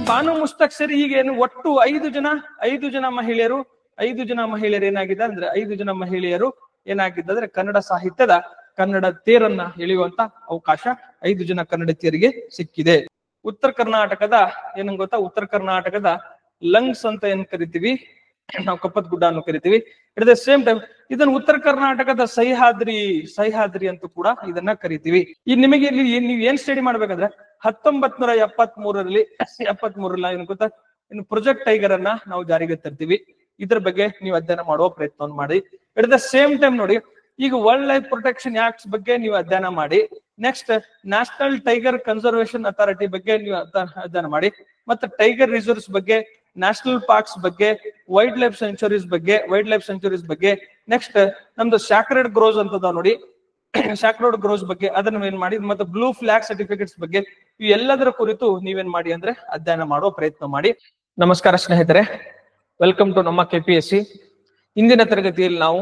ಬಾನು ಮುಸ್ತಕ್ ಸೇರಿ ಈಗ ಏನು ಒಟ್ಟು 5 ಜನ ಮಹಿಳೆಯರು ಏನಾಗಿದೆ ಅಂದ್ರೆ 5 ಜನ ಮಹಿಳೆಯರು ಏನಾಗಿದ್ದಂದ್ರೆ ಕನ್ನಡ ಸಾಹಿತ್ಯದ ಕನ್ನಡ ತೇರನ್ನ ಎಳೆಯುವಂತ ಅವಕಾಶ 5 ಜನ ಕನ್ನಡತಿಯರಿಗೆ ಸಿಕ್ಕಿದೆ. ಉತ್ತರ ಕರ್ನಾಟಕದ ಏನ್ ಗೊತ್ತಾ, ಉತ್ತರ ಕರ್ನಾಟಕದ ಲಂಗ್ಸ್ ಅಂತ ಏನ್ ಕರಿತೀವಿ ನಾವು, ಕಪ್ಪತ್ ಗುಡ್ಡ ಅನ್ನು ಕರಿತೀವಿ. ಅಟ್ ದ ಸೇಮ್ ಟೈಮ್ ಇದನ್ನ ಉತ್ತರ ಕರ್ನಾಟಕದ ಸಹ್ಯಾದ್ರಿ ಅಂತ ಕೂಡ ಇದನ್ನ ಕರಿತೀವಿ. ಈ ನಿಮಗೆ ಇಲ್ಲಿ ನೀವು ಏನ್ ಸ್ಟಡಿ ಮಾಡ್ಬೇಕಂದ್ರೆ 1973ರಲ್ಲಿ ಏನ್ ಗೊತ್ತಾ, ಇನ್ನು ಪ್ರಾಜೆಕ್ಟ್ ಟೈಗರ್ ಅನ್ನ ನಾವು ಜಾರಿಗೆ ತರ್ತೀವಿ. ಇದ್ರ ಬಗ್ಗೆ ನೀವು ಅಧ್ಯಯನ ಮಾಡುವ ಪ್ರಯತ್ನವನ್ನು ಮಾಡಿ. ಅಟ್ ದ ಸೇಮ್ ಟೈಮ್ ನೋಡಿ, ಈಗ ವೈಲ್ಡ್ ಲೈಫ್ ಪ್ರೊಟೆಕ್ಷನ್ ಆಕ್ಟ್ಸ್ ಬಗ್ಗೆ ನೀವು ಅಧ್ಯಯನ ಮಾಡಿ. Next national tiger conservation authority ಬಗ್ಗೆ ನೀವು ಅಧ್ಯಯನ ಮಾಡಿ. ಮತ್ತೆ ಟೈಗರ್ ರಿಸರ್ವ್ಸ್ ಬಗ್ಗೆ, ನ್ಯಾಷನಲ್ ಪಾರ್ಕ್ಸ್ ಬಗ್ಗೆ, ವೈಲ್ಡ್ ಲೈಫ್ ಸೆಂಚುರೀಸ್ ಬಗ್ಗೆ, ನೆಕ್ಸ್ಟ್ ನಮ್ದು ಸ್ಯಾಕ್ರೆಡ್ ಗ್ರೋವ್ಸ್ ಅಂತದ ನೋಡಿ, ಸ್ಯಾಕ್ರೆಡ್ ಗ್ರೋವ್ಸ್ ಬಗ್ಗೆ ಅದನ್ನ ಏನ್ ಮಾಡಿ, ಮತ್ತೆ ಬ್ಲೂ ಫ್ಲಾಗ್ ಸರ್ಟಿಫಿಕೇಟ್ಸ್ ಬಗ್ಗೆ ಇವು ಎಲ್ಲದರ ಕುರಿತು ನೀವೇನ್ ಮಾಡಿ ಅಂದ್ರೆ ಅಧ್ಯಯನ ಮಾಡುವ ಪ್ರಯತ್ನ ಮಾಡಿ. ನಮಸ್ಕಾರ ಸ್ನೇಹಿತರೆ, ವೆಲ್ಕಮ್ ಟು ನಮ್ಮ KPSC. ಇಂದಿನ ತರಗತಿಯಲ್ಲಿ ನಾವು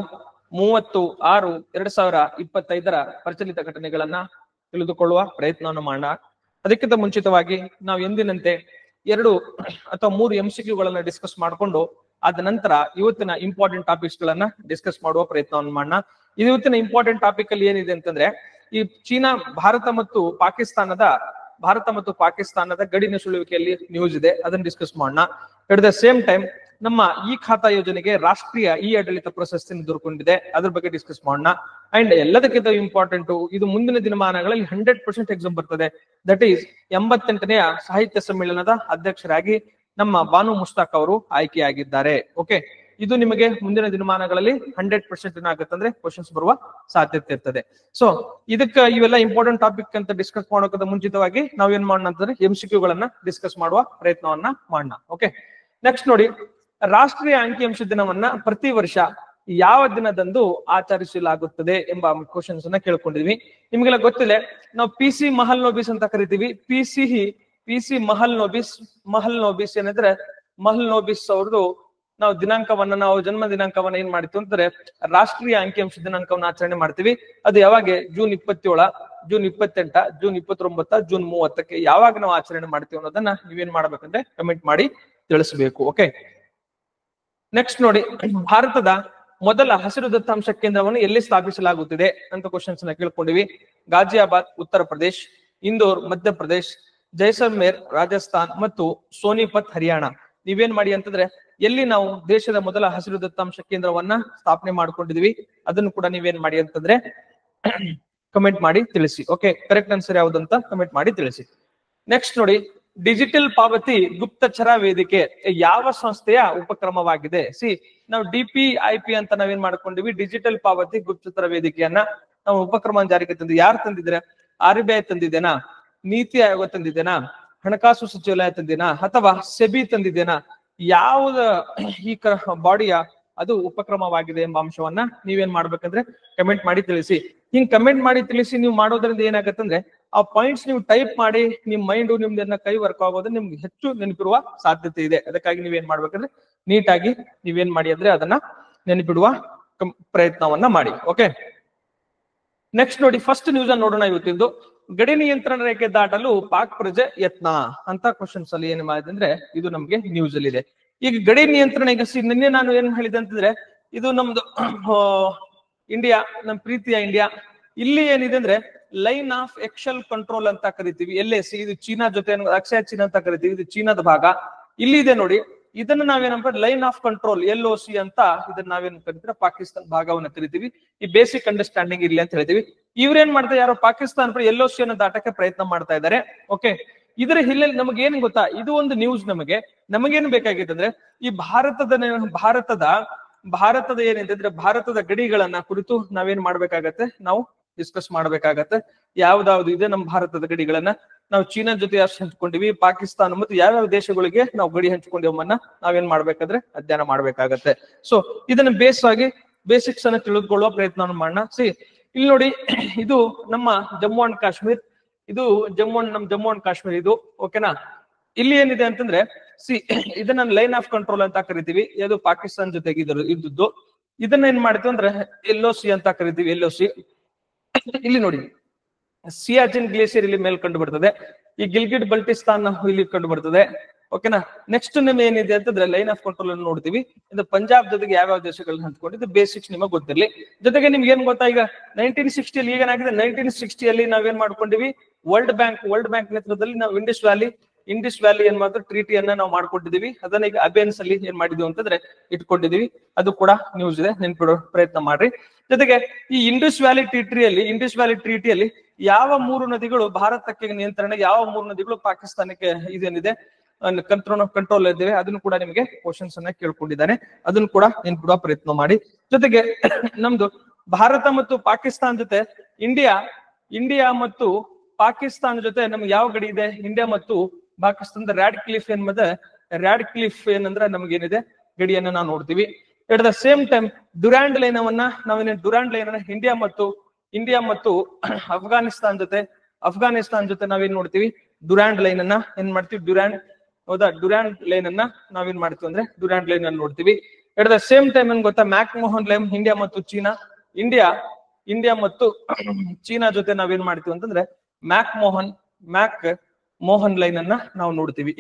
30/6/2025 ಪ್ರಚಲಿತ ಘಟನೆಗಳನ್ನ ತಿಳಿದುಕೊಳ್ಳುವ ಪ್ರಯತ್ನವನ್ನು ಮಾಡೋಣ. ಅದಕ್ಕಿಂತ ಮುಂಚಿತವಾಗಿ ನಾವು ಎಂದಿನಂತೆ 2 ಅಥವಾ 3 MCQಗಳನ್ನ ಡಿಸ್ಕಸ್ ಮಾಡಿಕೊಂಡು ಅದ ನಂತರ ಇವತ್ತಿನ ಇಂಪಾರ್ಟೆಂಟ್ ಟಾಪಿಕ್ಸ್ ಗಳನ್ನ ಡಿಸ್ಕಸ್ ಮಾಡುವ ಪ್ರಯತ್ನವನ್ನು ಮಾಡೋಣ. ಇವತ್ತಿನ ಇಂಪಾರ್ಟೆಂಟ್ ಟಾಪಿಕ್ ಅಲ್ಲಿ ಏನಿದೆ ಅಂತಂದ್ರೆ, ಈ ಭಾರತ ಮತ್ತು ಪಾಕಿಸ್ತಾನದ ಗಡಿ ನುಸುಳುವಿಕೆಯಲ್ಲಿ ನ್ಯೂಸ್ ಇದೆ, ಅದನ್ನ ಡಿಸ್ಕಸ್ ಮಾಡೋಣ. ಅಟ್ ದ ಸೇಮ್ ಟೈಮ್ ನಮ್ಮ ಈ ಖಾತಾ ಯೋಜನೆಗೆ ರಾಷ್ಟ್ರೀಯ ಆಡಳಿತ ಪ್ರಶಸ್ತಿ ದೊರಕೊಂಡಿದೆ, ಅದ್ರ ಬಗ್ಗೆ ಡಿಸ್ಕಸ್ ಮಾಡೋಣ. ಅಂಡ್ ಎಲ್ಲದಕ್ಕಿಂತ ಇಂಪಾರ್ಟೆಂಟ್, ಇದು ಮುಂದಿನ ದಿನಮಾನಗಳಲ್ಲಿ 100% ಎಕ್ಸಾಮ್ ಬರ್ತದೆ. ದಟ್ ಈಸ್ 88ನೇ ಸಾಹಿತ್ಯ ಸಮ್ಮೇಳನದ ಅಧ್ಯಕ್ಷರಾಗಿ ನಮ್ಮ ಬಾನು ಮುಸ್ತಾಕ್ ಅವರು ಆಯ್ಕೆಯಾಗಿದ್ದಾರೆ. ಓಕೆ, ಇದು ನಿಮಗೆ ಮುಂದಿನ ದಿನಮಾನಗಳಲ್ಲಿ 100% ಏನಾಗುತ್ತಂದ್ರೆ ಕ್ವಶನ್ಸ್ ಬರುವ ಸಾಧ್ಯತೆ ಇರ್ತದೆ. ಸೊ ಇದಕ್ಕೆ ಇವೆಲ್ಲ ಇಂಪಾರ್ಟೆಂಟ್ ಟಾಪಿಕ್ ಅಂತ ಡಿಸ್ಕಸ್ ಮಾಡೋಕ್ಕಿಂತ ಮುಂಚಿತವಾಗಿ ನಾವ್ ಏನ್ ಮಾಡೋಣ ಅಂತಂದ್ರೆ MCQಗಳನ್ನ ಡಿಸ್ಕಸ್ ಮಾಡುವ ಪ್ರಯತ್ನವನ್ನ ಮಾಡೋಣ. ಓಕೆ, ನೆಕ್ಸ್ಟ್ ನೋಡಿ, ರಾಷ್ಟ್ರೀಯ ಅಂಕಿಅಂಶ ದಿನವನ್ನ ಪ್ರತಿ ವರ್ಷ ಯಾವ ದಿನದಂದು ಆಚರಿಸಲಾಗುತ್ತದೆ ಎಂಬ ಕ್ವಶನ್ಸ್ ಅನ್ನ ಕೇಳ್ಕೊಂಡಿದ್ವಿ. ನಿಮ್ಗೆಲ್ಲ ಗೊತ್ತಿಲ್ಲ, ನಾವು PC ಮಹಲ್ನೋಬಿಸ್ ಅಂತ ಕರಿತೀವಿ. PC ಮಹಲ್ನೋಬಿಸ್ ಏನಂದ್ರೆ, ಮಹಲ್ನೋಬಿಸ್ ಅವ್ರದ್ದು ನಾವು ನಾವು ಜನ್ಮ ದಿನಾಂಕವನ್ನ ಏನ್ ಮಾಡ್ತೀವಿ ಅಂತಂದ್ರೆ ರಾಷ್ಟ್ರೀಯ ಅಂಕಿಅಂಶ ದಿನಾಂಕವನ್ನ ಆಚರಣೆ ಮಾಡ್ತೀವಿ. ಅದು ಯಾವಾಗ? ಜೂನ್ 27, ಜೂನ್ 28, ಜೂನ್ 29, ಜೂನ್ 30ಕ್ಕೆ ಯಾವಾಗ ನಾವು ಆಚರಣೆ ಮಾಡ್ತೀವಿ ಅನ್ನೋದನ್ನ ನೀವೇನ್ ಮಾಡ್ಬೇಕಂದ್ರೆ ಕಮೆಂಟ್ ಮಾಡಿ ತಿಳಿಸಬೇಕು. ಓಕೆ, ನೆಕ್ಸ್ಟ್ ನೋಡಿ, ಭಾರತದ ಮೊದಲ ಹಸಿರು ದತ್ತಾಂಶ ಕೇಂದ್ರವನ್ನು ಎಲ್ಲಿ ಸ್ಥಾಪಿಸಲಾಗುತ್ತಿದೆ ಅಂತ ಕ್ವಶನ್ಸ್ ನ ಕೇಳ್ಕೊಂಡಿವಿ. ಗಾಜಿಯಾಬಾದ್ ಉತ್ತರ ಪ್ರದೇಶ್, ಇಂದೋರ್ ಮಧ್ಯಪ್ರದೇಶ್, ಜೈಸಲ್ಮೇರ್ ರಾಜಸ್ಥಾನ್ ಮತ್ತು ಸೋನಿಪತ್ ಹರಿಯಾಣ. ನೀವೇನ್ ಮಾಡಿ ಅಂತಂದ್ರೆ ಎಲ್ಲಿ ನಾವು ದೇಶದ ಮೊದಲ ಹಸಿರು ದತ್ತಾಂಶ ಕೇಂದ್ರವನ್ನ ಸ್ಥಾಪನೆ ಮಾಡ್ಕೊಂಡಿದ್ವಿ ಅದನ್ನು ಕೂಡ ನೀವೇನ್ ಮಾಡಿ ಅಂತಂದ್ರೆ ಕಮೆಂಟ್ ಮಾಡಿ ತಿಳಿಸಿ. ಓಕೆ, ಕರೆಕ್ಟ್ ಆನ್ಸರ್ ಯಾವ್ದಂತ ಕಮೆಂಟ್ ಮಾಡಿ ತಿಳಿಸಿ. ನೆಕ್ಸ್ಟ್ ನೋಡಿ, ಡಿಜಿಟಲ್ ಪಾವತಿ ಗುಪ್ತಚರ ವೇದಿಕೆ ಯಾವ ಸಂಸ್ಥೆಯ ಉಪಕ್ರಮವಾಗಿದೆ? ನಾವು DPIP ಅಂತ ನಾವೇನ್ ಮಾಡ್ಕೊಂಡಿವಿ, ಡಿಜಿಟಲ್ ಪಾವತಿ ಗುಪ್ತಚರ ವೇದಿಕೆಯನ್ನ ನಾವು ಉಪಕ್ರಮ ಜಾರಿಗೆ ತಂದಿದ್ವಿ. ಯಾರು ತಂದಿದ್ರೆ? RBI ತಂದಿದ್ದೇನಾ, ನೀತಿ ಆಯೋಗ ತಂದಿದ್ದೇನಾ, ಹಣಕಾಸು ಸಚಿವಾಲಯ ತಂದಿದ್ದೇನಾ, ಅಥವಾ ಸೆಬಿ ತಂದಿದ್ದೇನಾ? ಯಾವ್ದ ಈ ಬಾಡಿಯ ಅದು ಉಪಕ್ರಮವಾಗಿದೆ ಎಂಬ ಅಂಶವನ್ನ ನೀವೇನ್ ಮಾಡ್ಬೇಕಂದ್ರೆ ಕಮೆಂಟ್ ಮಾಡಿ ತಿಳಿಸಿ. ಹಿಂಗ್ ಕಮೆಂಟ್ ಮಾಡಿ ತಿಳಿಸಿ ನೀವು ಮಾಡೋದ್ರಿಂದ ಏನಾಗತ್ತಂದ್ರೆ ಆ ಪಾಯಿಂಟ್ಸ್ ನೀವು ಟೈಪ್ ಮಾಡಿ ನಿಮ್ ಮೈಂಡ್ ನಿಮ್ದನ್ನ ಕೈ ವರ್ಕ್ ಆಗೋದ್ರೆ ನಿಮ್ಗೆ ಹೆಚ್ಚು ನೆನಪಿರುವ ಸಾಧ್ಯತೆ ಇದೆ. ಅದಕ್ಕಾಗಿ ನೀವೇನ್ ಮಾಡ್ಬೇಕಂದ್ರೆ ನೀಟಾಗಿ ನೀವೇನ್ ಮಾಡಿ ಅಂದ್ರೆ ಅದನ್ನ ನೆನಪಿಡುವ ಪ್ರಯತ್ನವನ್ನ ಮಾಡಿ. ಓಕೆ, ನೆಕ್ಸ್ಟ್ ನೋಡಿ, ಫಸ್ಟ್ ನ್ಯೂಸ್ ಅನ್ನು ನೋಡೋಣ ಇವತ್ತಿಂದು. ಗಡಿ ನಿಯಂತ್ರಣ ರೇಖೆ ದಾಟಲು ಪಾಕ್ ಪ್ರಜೆ ಯತ್ನ ಅಂತ ಕ್ವಶನ್ಸ್ ಅಲ್ಲಿ ಏನ್ ಮಾಡಿದೆ ಅಂದ್ರೆ ಇದು ನಮ್ಗೆ ನ್ಯೂಸ್ ಅಲ್ಲಿ ಇದೆ. ಈಗ ಗಡಿ ನಿಯಂತ್ರಣ, ಈಗ ನಿನ್ನೆ ನಾನು ಏನ್ ಹೇಳಿದೆ ಅಂತಂದ್ರೆ ಇದು ನಮ್ದು ಇಂಡಿಯಾ, ನಮ್ ಪ್ರೀತಿಯ ಇಂಡಿಯಾ. ಇಲ್ಲಿ ಏನಿದೆ ಅಂದ್ರೆ ಲೈನ್ ಆಫ್ ಎಕ್ಷಲ್ ಕಂಟ್ರೋಲ್ ಅಂತ ಕರಿತೀವಿ, LAC. ಇದು ಚೀನಾ ಜೊತೆ ಅಕ್ಷಯ ಚೀನಾ ಅಂತ ಕರಿತೀವಿ, ಇದು ಚೀನಾದ ಭಾಗ. ಇಲ್ಲಿ ಇದೆ ನೋಡಿ, ಇದನ್ನ ನಾವೇನಪ್ಪ ಲೈನ್ ಆಫ್ ಕಂಟ್ರೋಲ್ LOC ಅಂತ ಇದನ್ನ ನಾವೇನ್ ಕರಿತೀವಿ ಪಾಕಿಸ್ತಾನ ಭಾಗವನ್ನ ಕರಿತೀವಿ. ಈ ಬೇಸಿಕ್ ಅಂಡರ್ಸ್ಟ್ಯಾಂಡಿಂಗ್ ಇರ್ಲಿ ಅಂತ ಹೇಳ್ತೀವಿ. ಇವ್ರೇನ್ ಮಾಡ್ತಾರೆ, ಯಾರೋ ಪಾಕಿಸ್ತಾನ LOC ಅನ್ನ ದಾಟಕ್ಕೆ ಪ್ರಯತ್ನ ಮಾಡ್ತಾ ಇದ್ದಾರೆ. ಓಕೆ, ಇದರ ಹಿನ್ನೆಲೆ ನಮಗೆ ಏನ್ ಗೊತ್ತಾ, ಇದು ಒಂದು ನ್ಯೂಸ್. ನಮಗೇನು ಬೇಕಾಗಿದೆ ಅಂದ್ರೆ ಈ ಭಾರತದ ಏನಿದೆ ಅಂದ್ರೆ ಭಾರತದ ಗಡಿಗಳನ್ನ ಕುರಿತು ನಾವೇನ್ ಮಾಡ್ಬೇಕಾಗತ್ತೆ, ನಾವು ಡಿಸ್ಕಸ್ ಮಾಡ್ಬೇಕಾಗತ್ತೆ. ಯಾವ್ದಾವ್ದು ಇದೆ ನಮ್ಮ ಭಾರತದ ಗಡಿಗಳನ್ನ ನಾವು ಚೀನಾ ಜೊತೆ ಎಷ್ಟು ಹಂಚ್ಕೊಂಡಿವಿ, ಪಾಕಿಸ್ತಾನ ಮತ್ತು ಯಾವ್ಯಾವ ದೇಶಗಳಿಗೆ ನಾವು ಗಡಿ ಹಂಚ್ಕೊಂಡಿವನ್ನ ನಾವೇನ್ ಮಾಡ್ಬೇಕಾದ್ರೆ ಅಧ್ಯಯನ ಮಾಡ್ಬೇಕಾಗತ್ತೆ. ಸೊ ಇದನ್ನ ಬೇಸಿಕ್ಸ್ ಅನ್ನ ತಿಳಿದುಕೊಳ್ಳುವ ಪ್ರಯತ್ನ ಮಾಡೋಣ. ಇಲ್ಲಿ ನೋಡಿ, ಇದು ನಮ್ಮ ಜಮ್ಮು ಅಂಡ್ ಕಾಶ್ಮೀರ್. ಇದು ಜಮ್ಮು ಅಂಡ್ ಕಾಶ್ಮೀರ್ ಇದು. ಓಕೆನಾ, ಇಲ್ಲಿ ಏನಿದೆ ಅಂತಂದ್ರೆ ಇದನ್ನ ಲೈನ್ ಆಫ್ ಕಂಟ್ರೋಲ್ ಅಂತ ಕರಿತೀವಿ. ಇದು ಪಾಕಿಸ್ತಾನ ಜೊತೆಗೆ ಇದ್ದದ್ದು. ಇದನ್ನ ಏನ್ ಮಾಡ್ತೀವಿ ಅಂದ್ರೆ LOC ಅಂತ ಕರಿತೀವಿ, LOC. ಇಲ್ಲಿ ನೋಡಿ, ಸಿಯಾಚಿನ್ ಗ್ಲೇಸಿಯರ್ ಇಲ್ಲಿ ಮೇಲೆ ಕಂಡು ಬರ್ತದೆ. ಈ ಗಿಲ್ಗಿಟ್ ಬಲ್ಟಿಸ್ತಾನ್ ಇಲ್ಲಿ ಕಂಡು ಬರ್ತದೆ. ಓಕೆನಾ. ನೆಕ್ಸ್ಟ್ ನಿಮ್ ಏನಿದೆ ಅಂತಂದ್ರೆ ಲೈನ್ ಆಫ್ ಕಂಟ್ರೋಲ್ ಅನ್ನು ನೋಡ್ತೀವಿ. ಇದು ಪಂಜಾಬ್ ಜೊತೆಗೆ ಯಾವ್ಯಾವ ದೇಶಗಳನ್ನ ಹಂಚ್ಕೊಂಡಿದ್ದು ಬೇಸಿಕ್ಸ್ ನಿಮಗೆ ಗೊತ್ತಿರಲಿ. ಜೊತೆಗೆ ನಿಮ್ಗೆ ಏನ್ ಗೊತ್ತಾ, ಈಗ 1960 ಏನಾಗಿದೆ, 1960 ನಾವೇನ್ ಮಾಡ್ಕೊಂಡಿವಿ, ವರ್ಲ್ಡ್ ಬ್ಯಾಂಕ್ ನೇತೃತ್ವದಲ್ಲಿ ನಾವು ಇಂಡಸ್ ವ್ಯಾಲಿ ಏನ್ ಮಾಡಿದ್ರು ಟ್ರೀಟಿಯನ್ನ ನಾವು ಮಾಡ್ಕೊಂಡಿದೀವಿ. ಅದನ್ನ ಈಗ ಅಬೇನ್ಸ್ ಅಲ್ಲಿ ಏನ್ ಮಾಡಿದ್ವಿ ಅಂತಂದ್ರೆ ಇಟ್ಕೊಂಡಿದೀವಿ. ಅದು ಕೂಡ ನ್ಯೂಸ್ ಇದೆ, ನೆನ್ಪಿಡೋ ಪ್ರಯತ್ನ ಮಾಡ್ರಿ. ಜೊತೆಗೆ ಈ ಇಂಡಸ್ ವ್ಯಾಲಿ ಟ್ರೀಟಿಯಲ್ಲಿ ಯಾವ 3 ನದಿಗಳು ಭಾರತಕ್ಕೆ ನಿಯಂತ್ರಣ, ಯಾವ 3 ನದಿಗಳು ಪಾಕಿಸ್ತಾನಕ್ಕೆ ಇದೇನಿದೆ ಕಂಟ್ರೋಲ್ ಇದ್ದೇವೆ, ಅದನ್ನು ಕೂಡ ನಿಮಗೆ ಕ್ವಶನ್ಸ್ ಅನ್ನ ಕೇಳ್ಕೊಂಡಿದ್ದಾನೆ. ಅದನ್ನು ಕೂಡ ನೆನ್ಪಿಡುವ ಪ್ರಯತ್ನ ಮಾಡಿ. ಜೊತೆಗೆ ನಮ್ದು ಭಾರತ ಮತ್ತು ಪಾಕಿಸ್ತಾನ ಜೊತೆ ಇಂಡಿಯಾ ಮತ್ತು ಪಾಕಿಸ್ತಾನ ಜೊತೆ ನಮ್ಗೆ ಯಾವ ಗಡಿ ಇದೆ, ಇಂಡಿಯಾ ಮತ್ತು ಪಾಕಿಸ್ತಾನದ ರ್ಯಾಡ್ ಕ್ಲಿಫ್ ಏನಂದ್ರೆ ನಮ್ಗೇನಿದೆ ಗಡಿಯನ್ನ ನಾವು ನೋಡ್ತೀವಿ. ಎಟ್ the same time Durand line ಅನ್ನ ಇಂಡಿಯಾ ಮತ್ತು ಅಫ್ಘಾನಿಸ್ತಾನ್ ಜೊತೆ ನಾವೇನ್ ನೋಡ್ತೀವಿ, ಡ್ಯುರಾಂಡ್ ಲೈನ್ ಅನ್ನ ಏನ್ ಮಾಡ್ತೀವಿ, ಡ್ಯುರಾಂಡ್ ಲೈನ್ ಅನ್ನ ನಾವೇನ್ ಮಾಡ್ತೀವಿ ಅಂದ್ರೆ ಡ್ಯುರಾಂಡ್ ಲೈನ್ ಅನ್ನ ನೋಡ್ತೀವಿ. ಎಟ್ ದ ಸೇಮ್ ಟೈಮ್ ಏನ್ ಗೊತ್ತಾ, ಮ್ಯಾಕ್ ಮೋಹನ್ ಚೀನಾ ಜೊತೆ ನಾವೇನ್ ಮಾಡ್ತೀವಿ ಅಂತಂದ್ರೆ ಮ್ಯಾಕ್ ಮೋಹನ್ ಲೈನ್ ಅನ್ನ ನಾವು ನೋಡ್ತೀವಿ.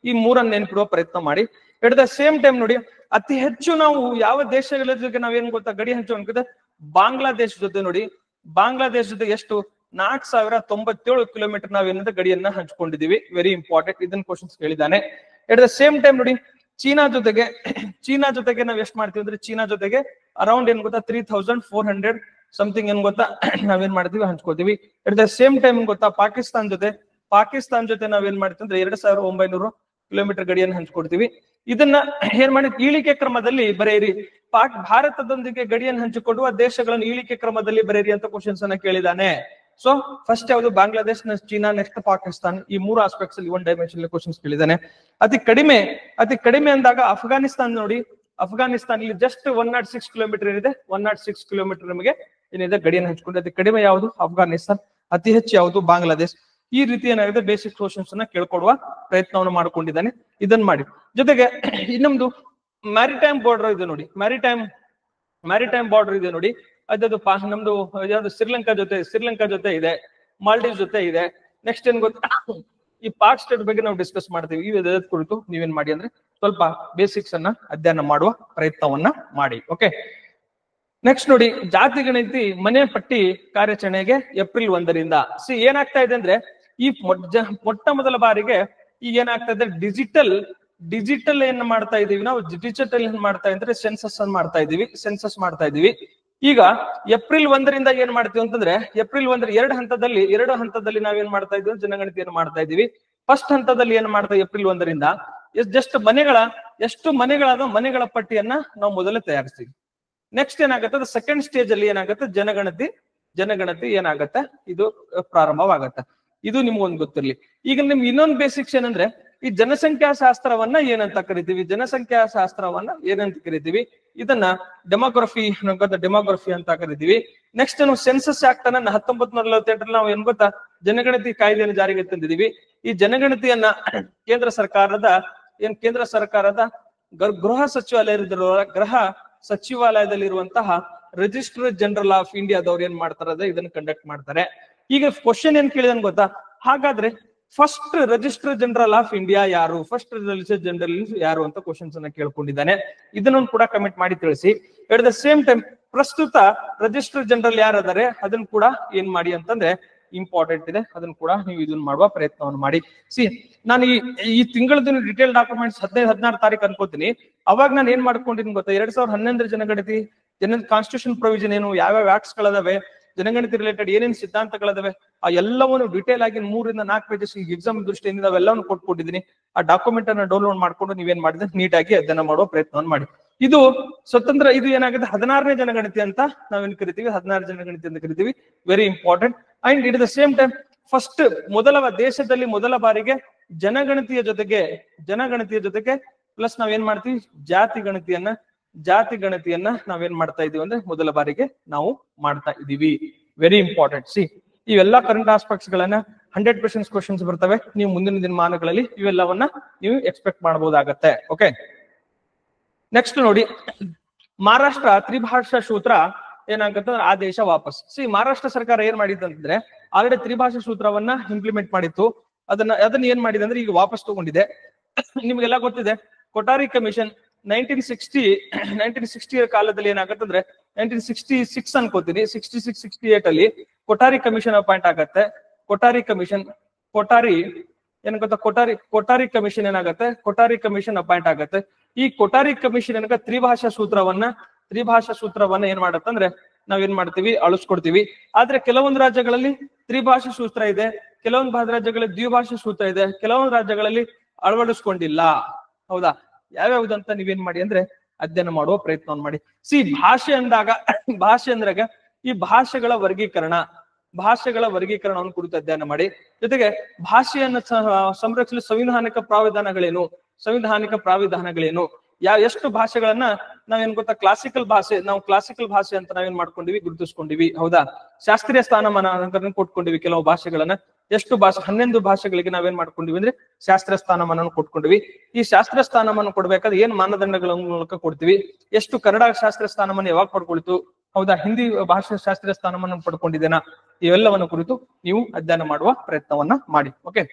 ಈ ಮೂರನ್ನ ನೆನ್ಪಿಡುವ ಪ್ರಯತ್ನ ಮಾಡಿ. ಎಟ್ ದ ಸೇಮ್ ಟೈಮ್ ನೋಡಿ, ಅತಿ ಹೆಚ್ಚು ನಾವು ಯಾವ ದೇಶಗಳ ಜೊತೆ ನಾವೇನ್ ಗೊತ್ತಾ ಗಡಿ ಹಂಚೋಣ, ಬಾಂಗ್ಲಾದೇಶ ಜೊತೆ ನೋಡಿ, ಬಾಂಗ್ಲಾದೇಶ ಜೊತೆ ಎಷ್ಟು 4097 ಕಿಲೋಮೀಟರ್ ನಾವೇನಂದ್ರೆ ಗಡಿಯನ್ನ ಹಂಚ್ಕೊಂಡಿದೀವಿ. ವೆರಿ ಇಂಪಾರ್ಟೆಂಟ್, ಇದನ್ನ ಕ್ವಶನ್ಸ್ ಕೇಳಿದ್ದಾನೆ. ಎಟ್ ದ ಸೇಮ್ ಟೈಮ್ ನೋಡಿ, ಚೀನಾ ಜೊತೆಗೆ ನಾವ್ ಎಷ್ಟ್ ಮಾಡ್ತೀವಿ ಅಂದ್ರೆ ಚೀನಾ ಜೊತೆಗೆ ಅರೌಂಡ್ ಏನ್ ಗೊತ್ತಾ 3400 ಸಮಥಿಂಗ್ ಏನ್ ಗೊತ್ತಾ ನಾವೇನ್ ಮಾಡ್ತೀವಿ ಹಂಚ್ಕೋತೀವಿ. ಎಟ್ ದ ಸೇಮ್ ಟೈಮ್ ಗೊತ್ತಾ ಪಾಕಿಸ್ತಾನ್ ಜೊತೆ ನಾವೇನ್ ಮಾಡ್ತೀವಿ ಅಂದ್ರೆ 2900 ಕಿಲೋಮೀಟರ್ ಗಡಿಯನ್ನು ಹಂಚ್ಕೊಡ್ತೀವಿ. ಇದನ್ನ ಏನ್ ಮಾಡಿ ಇಳಿಕೆ ಕ್ರಮದಲ್ಲಿ ಬರೆಯಿರಿ. ಭಾರತದೊಂದಿಗೆ ಗಡಿಯನ್ನು ಹಂಚಿಕೊಳ್ಳುವ ದೇಶಗಳನ್ನು ಇಳಿಕೆ ಕ್ರಮದಲ್ಲಿ ಬರೆಯಿರಿ ಅಂತ ಕ್ವಶನ್ಸ್ ಅನ್ನ ಕೇಳಿದಾನೆ. ಸೊ ಫಸ್ಟ್ ಯಾವುದು, ಬಾಂಗ್ಲಾದೇಶ್, ಚೀನಾ, ನೆಕ್ಸ್ಟ್ ಪಾಕಿಸ್ತಾನ್. ಈ 3 ಆಸ್ಪೆಕ್ಟ್ಸ್ ಅಲ್ಲಿ 1 ಡೈಮೆನ್ಷನ್ ಕ್ವಶನ್ಸ್ ಕೇಳಿದಾನೆ. ಅತಿ ಕಡಿಮೆ ಅಂದಾಗ ಅಫ್ಘಾನಿಸ್ತಾನ್ ನೋಡಿ, ಅಫ್ಘಾನಿಸ್ತಾನ್ ಇಲ್ಲಿ ಜಸ್ಟ್ 106 ಕಿಲೋಮೀಟರ್ ಏನಿದೆ, 106 ಕಿಲೋಮೀಟರ್ ನಮಗೆ ಏನಿದೆ ಗಡಿಯನ್ನು ಹಂಚ್ಕೊಂಡು. ಅತಿ ಕಡಿಮೆ ಯಾವುದು ಅಫ್ಘಾನಿಸ್ತಾನ್, ಅತಿ ಹೆಚ್ಚು ಯಾವುದು ಬಾಂಗ್ಲಾದೇಶ್. ಈ ರೀತಿ ಏನಾಗಿದೆ ಬೇಸಿಕ್ ಕ್ವಶನ್ಸ್ ಅನ್ನ ಕೇಳ್ಕೊಡುವ ಪ್ರಯತ್ನವನ್ನು ಮಾಡ್ಕೊಂಡಿದ್ದಾನೆ. ಇದನ್ನ ಮಾಡಿ. ಜೊತೆಗೆ ಇನ್ನೊಂದು ಮ್ಯಾರಿಟೈಮ್ ಬಾರ್ಡರ್ ಇದೆ ನೋಡಿ, ಮ್ಯಾರಿಟೈಮ್ ಬಾರ್ಡರ್ ಇದೆ ನೋಡಿ. ಅದದು ನಮ್ದು ಯಾವ್ದು ಶ್ರೀಲಂಕಾ ಜೊತೆ ಇದೆ, ಮಾಲ್ಡೀವ್ಸ್ ಜೊತೆ ಇದೆ. ನೆಕ್ಸ್ಟ್ ಏನ್ ಗೊತ್ತಾ, ಈ ಪಾಕ್ ಸ್ಟೇಟ್ ಬಗ್ಗೆ ನಾವು ಡಿಸ್ಕಸ್ ಮಾಡ್ತೀವಿ. ಈ ಕುರಿತು ನೀವೇನ್ ಮಾಡಿ ಅಂದ್ರೆ ಸ್ವಲ್ಪ ಬೇಸಿಕ್ಸ್ ಅನ್ನ ಅಧ್ಯಯನ ಮಾಡುವ ಪ್ರಯತ್ನವನ್ನ ಮಾಡಿ. ಓಕೆ, ನೆಕ್ಸ್ಟ್ ನೋಡಿ, ಜಾತಿ ಗಣತಿ ಮನೆ ಪಟ್ಟಿ ಕಾರ್ಯಾಚರಣೆಗೆ ಏಪ್ರಿಲ್ 1ರಿಂದ ಏನಾಗ್ತಾ ಇದೆ ಅಂದ್ರೆ, ಈ ಮೊಟ್ಟ ಮೊದಲ ಬಾರಿಗೆ ಈಗ ಏನಾಗ್ತಾ ಇದೆ, ಡಿಜಿಟಲ್ ಏನ್ ಮಾಡ್ತಾ ಇದೀವಿ ನಾವು, ಡಿಜಿಟಲ್ ಏನ್ ಮಾಡ್ತಾ ಇದ್ರೆ ಸೆನ್ಸಸ್ ಮಾಡ್ತಾ ಇದೀವಿ. ಈಗ ಏಪ್ರಿಲ್ 1ರಿಂದ ಏನ್ ಮಾಡ್ತೀವಿ ಅಂತಂದ್ರೆ, ಏಪ್ರಿಲ್ 1 ಎರಡು ಹಂತದಲ್ಲಿ ನಾವೇನ್ ಮಾಡ್ತಾ ಇದೀವಿ, ಜನಗಣತಿಯನ್ನು ಮಾಡ್ತಾ ಇದೀವಿ. ಫಸ್ಟ್ ಹಂತದಲ್ಲಿ ಏನ್ ಮಾಡ್ತಾ ಏಪ್ರಿಲ್ 1ರಿಂದ ಎಷ್ಟು ಮನೆಗಳ ಪಟ್ಟಿಯನ್ನ ನಾವು ಮೊದಲೇ ತಯಾರಿಸ್ತೀವಿ. ನೆಕ್ಸ್ಟ್ ಏನಾಗುತ್ತೆ, ಸೆಕೆಂಡ್ ಸ್ಟೇಜ್ ಅಲ್ಲಿ ಏನಾಗುತ್ತೆ, ಜನಗಣತಿ ಏನಾಗತ್ತೆ, ಇದು ಪ್ರಾರಂಭವಾಗತ್ತೆ. ಇದು ನಿಮ್ಗೊಂದು ಗೊತ್ತಿರ್ಲಿ. ಈಗ ನಿಮ್ಗೆ ಇನ್ನೊಂದು ಬೇಸಿಕ್ಸ್ ಏನಂದ್ರೆ, ಈ ಜನಸಂಖ್ಯಾ ಶಾಸ್ತ್ರವನ್ನ ಏನಂತ ಕರಿತೀವಿ, ಇದನ್ನ ಡೆಮೋಗ್ರಫಿ ಅಂತ ಕರಿತೀವಿ. ನೆಕ್ಸ್ಟ್ ನಾವು ಸೆನ್ಸಸ್ ಆಕ್ಟ್ ಅನ್ನ 1948 ನಾವು ಏನ್ ಗೊತ್ತಾ ಜನಗಣತಿ ಕಾಯ್ದೆಯನ್ನು ಜಾರಿಗೆ ತಂದಿದೀವಿ. ಈ ಜನಗಣತಿಯನ್ನ ಕೇಂದ್ರ ಸರ್ಕಾರದ ಗೃಹ ಸಚಿವಾಲಯದಲ್ಲಿರುವಂತಹ ರಿಜಿಸ್ಟ್ರಾರ್ ಜನರಲ್ ಆಫ್ ಇಂಡಿಯಾದವ್ರು ಏನ್ ಮಾಡ್ತಾರೆ, ಇದನ್ನ ಕಂಡಕ್ಟ್ ಮಾಡ್ತಾರೆ. ಈಗ ಕ್ವಶನ್ ಏನ್ ಕೇಳಿದನ್ ಗೊತ್ತಾ, ಹಾಗಾದ್ರೆ first registrar general of India ಯಾರು, ಯಾರು ಅಂತ ಕ್ವಶನ್ಸ್ ಅನ್ನ ಕೇಳ್ಕೊಂಡಿದ್ದಾನೆ. ಇದನ್ನು ಕೂಡ ಕಮೆಂಟ್ ಮಾಡಿ ತಿಳಿಸಿ. ಎಟ್ ದ ಸೇಮ್ ಟೈಮ್ ಪ್ರಸ್ತುತ ರಿಜಿಸ್ಟ್ರಾರ್ ಜನರಲ್ ಯಾರದಾರೆ ಅದನ್ನ ಕೂಡ ಏನ್ ಮಾಡಿ ಅಂತಂದ್ರೆ ಇಂಪಾರ್ಟೆಂಟ್ ಇದೆ. ಅದನ್ನ ಕೂಡ ನೀವು ಇದನ್ನ ಮಾಡುವ ಪ್ರಯತ್ನವನ್ನು ಮಾಡಿ. ನಾನು ಈ ತಿಂಗಳದ ಡಿಟೇಲ್ ಡಾಕ್ಯುಮೆಂಟ್ಸ್ 15-16 ತಾರೀಕು ಅನ್ಕೋತೀನಿ. ಅವಾಗ ನಾನು ಏನ್ ಮಾಡ್ಕೊಂಡಿದ್ದೀನಿ ಗೊತ್ತಾ, 2011 ಜನಗಣತಿ ಕಾನ್ಸ್ಟಿಟ್ಯೂಷನ್ ಪ್ರೊವಿಷನ್ ಏನು, ಯಾವ್ಯಾವ ಆಕ್ಟ್ಸ್ ಗಳದಾವೆ, ಜನಗಣತಿ ರಿಲೇಟೆಡ್ ಏನೇನು ಸಿದ್ಧಾಂತಗಳದಾವೆ, ಆ ಎಲ್ಲವನ್ನು ಡಿಟೇಲ್ ಆಗಿ 3-4 ಪೇಜಸ್ ಎಕ್ಸಾಮ್ ದೃಷ್ಟಿಯಿಂದ ಅವೆಲ್ಲವನ್ನು ಕೊಟ್ಕೊಟ್ಟಿದ್ದೀನಿ. ಆ ಡಾಕ್ಯುಮೆಂಟ್ ಅನ್ನ ಡೌನ್ಲೋಡ್ ಮಾಡ್ಕೊಂಡು ನೀವೇನ್ ಮಾಡಿದ್ರೆ ನೀಟಾಗಿ ಅಧ್ಯಯನ ಮಾಡುವ ಪ್ರಯತ್ನವನ್ನು ಮಾಡಿ. ಇದು ಸ್ವತಂತ್ರ, ಇದು ಏನಾಗುತ್ತೆ 16ನೇ ಜನಗಣತಿ ಅಂತ ನಾವೇನ್ ಕರಿತೀವಿ, 16 ಜನಗಣತಿ ಅಂತ ಕರಿತೀವಿ. Very important. And it the same time first ದೇಶದಲ್ಲಿ ಮೊದಲ ಬಾರಿಗೆ ಜನಗಣತಿಯ ಜೊತೆಗೆ ಪ್ಲಸ್ ನಾವೇನ್ ಮಾಡ್ತೀವಿ, ಜಾತಿ ಗಣತಿಯನ್ನ ನಾವೇನ್ ಮಾಡ್ತಾ ಇದೀವಿ ಅಂದ್ರೆ ಮೊದಲ ಬಾರಿಗೆ ನಾವು ಮಾಡ್ತಾ ಇದೀವಿ. Very important. ಇವೆಲ್ಲ ಕರೆಂಟ್ ಆಸ್ಪೆಕ್ಟ್ಸ್ ಗಳನ್ನ 100% ಕ್ವಶನ್ಸ್ ಬರ್ತವೆ. ನೀವು ಮುಂದಿನ ದಿನಮಾನಗಳಲ್ಲಿ ಇವೆಲ್ಲವನ್ನ ನೀವು ಎಕ್ಸ್ಪೆಕ್ಟ್ ಮಾಡಬಹುದಾಗತ್ತೆ. ಓಕೆ, ನೆಕ್ಸ್ಟ್ ನೋಡಿ, ಮಹಾರಾಷ್ಟ್ರ ತ್ರಿಭಾಷಾ ಸೂತ್ರ ಏನಾಗುತ್ತೆ, ಆದೇಶ ವಾಪಸ್. ಮಹಾರಾಷ್ಟ್ರ ಸರ್ಕಾರ ಏನ್ ಮಾಡಿದಂತಂದ್ರೆ ಆಲ್ರೆಡಿ ತ್ರಿಭಾಷಾ ಸೂತ್ರವನ್ನ ಇಂಪ್ಲಿಮೆಂಟ್ ಮಾಡಿತ್ತು. ಅದನ್ನ ಏನ್ ಮಾಡಿದೆ ಅಂದ್ರೆ ಈಗ ವಾಪಸ್ ತಗೊಂಡಿದೆ. ನಿಮ್ಗೆಲ್ಲ ಗೊತ್ತಿದೆ ಕೊಠಾರಿ ಕಮಿಷನ್ 1960 ಕಾಲದಲ್ಲಿ ಏನಾಗತ್ತಂದ್ರೆ 1966 ಅನ್ಕೋತೀನಿ, 66-68 ಅಲ್ಲಿ ಕೊಠಾರಿ ಕಮಿಷನ್ ಅಪಾಯಿಂಟ್ ಆಗತ್ತೆ. ಕೊಠಾರಿ ಕಮಿಷನ್ ಏನ್ ಗೊತ್ತಾ, ಕೊಠಾರಿ ಕಮಿಷನ್ ಏನಾಗತ್ತೆ, ಕೊಠಾರಿ ಕಮಿಷನ್ ಅಪಾಯಿಂಟ್ ಆಗತ್ತೆ. ಈ ಕೊಠಾರಿ ಕಮಿಷನ್ ಏನಕ್ಕ ತ್ರಿಭಾಷಾ ಸೂತ್ರವನ್ನ ಏನ್ ಮಾಡತ್ತಂದ್ರೆ ನಾವೇನ್ ಮಾಡ್ತೀವಿ, ಅಳಿಸ್ಕೊಡ್ತೀವಿ. ಆದ್ರೆ ಕೆಲವೊಂದು ರಾಜ್ಯಗಳಲ್ಲಿ ತ್ರಿಭಾಷಾ ಸೂತ್ರ ಇದೆ, ಕೆಲವೊಂದು ರಾಜ್ಯಗಳಲ್ಲಿ ದ್ವಿಭಾಷಾ ಸೂತ್ರ ಇದೆ, ಕೆಲವೊಂದು ರಾಜ್ಯಗಳಲ್ಲಿ ಅಳವಡಿಸ್ಕೊಂಡಿಲ್ಲ. ಹೌದಾ? ಯಾವ್ಯಾವ್ದಂತ ನೀವೇನ್ ಮಾಡಿ ಅಂದ್ರೆ ಅಧ್ಯಯನ ಮಾಡುವ ಪ್ರಯತ್ನವನ್ನು ಮಾಡಿ. ಭಾಷೆ ಅಂದಾಗ ಈ ಭಾಷೆಗಳ ವರ್ಗೀಕರಣವನ್ನು ಕುರಿತು ಅಧ್ಯಯನ ಮಾಡಿ. ಜೊತೆಗೆ ಭಾಷೆಯನ್ನು ಸಂರಕ್ಷಿಸಲು ಸಂವಿಧಾನಿಕ ಪ್ರಾವಿಧಾನಗಳೇನು, ಎಷ್ಟು ಭಾಷೆಗಳನ್ನ ನಾವೇನ್ ಗೊತ್ತಾ, ಕ್ಲಾಸಿಕಲ್ ಭಾಷೆ ಅಂತ ನಾವೇನ್ ಮಾಡ್ಕೊಂಡಿವಿ, ಗುರುತಿಸ್ಕೊಂಡಿವಿ. ಹೌದಾ? ಶಾಸ್ತ್ರೀಯ ಸ್ಥಾನಮಾನ ಕೊಟ್ಕೊಂಡಿವಿ. ಕೆಲವು ಭಾಷೆಗಳನ್ನ ಎಷ್ಟು ಭಾಷೆ 11 ಭಾಷೆಗಳಿಗೆ ನಾವೇನ್ ಮಾಡ್ಕೊಂಡಿವಿ ಅಂದ್ರೆ ಶಾಸ್ತ್ರೀಯ ಸ್ಥಾನಮಾನ ಕೊಟ್ಕೊಂಡಿವಿ. ಈ ಶಾಸ್ತ್ರೀಯ ಸ್ಥಾನಮಾನ ಕೊಡ್ಬೇಕಾದ್ರೆ ಏನ್ ಮಾನದಂಡಗಳ ಮೂಲಕ ಕೊಡ್ತೀವಿ, ಎಷ್ಟು ಕನ್ನಡ ಶಾಸ್ತ್ರೀಯ ಸ್ಥಾನಮಾನ ಯಾವಾಗ ಪಡ್ಕೊಳ್ತು, ಹೌದಾ, ಹಿಂದಿ ಭಾಷಾ ಶಾಸ್ತ್ರೀಯ ಸ್ಥಾನಮಾನ ಪಡ್ಕೊಂಡಿದ್ದೇನಾ, ಇವೆಲ್ಲವನ್ನ ಕುರಿತು ನೀವು ಅಧ್ಯಯನ ಮಾಡುವ ಪ್ರಯತ್ನವನ್ನ ಮಾಡಿ. ಓಕೆ,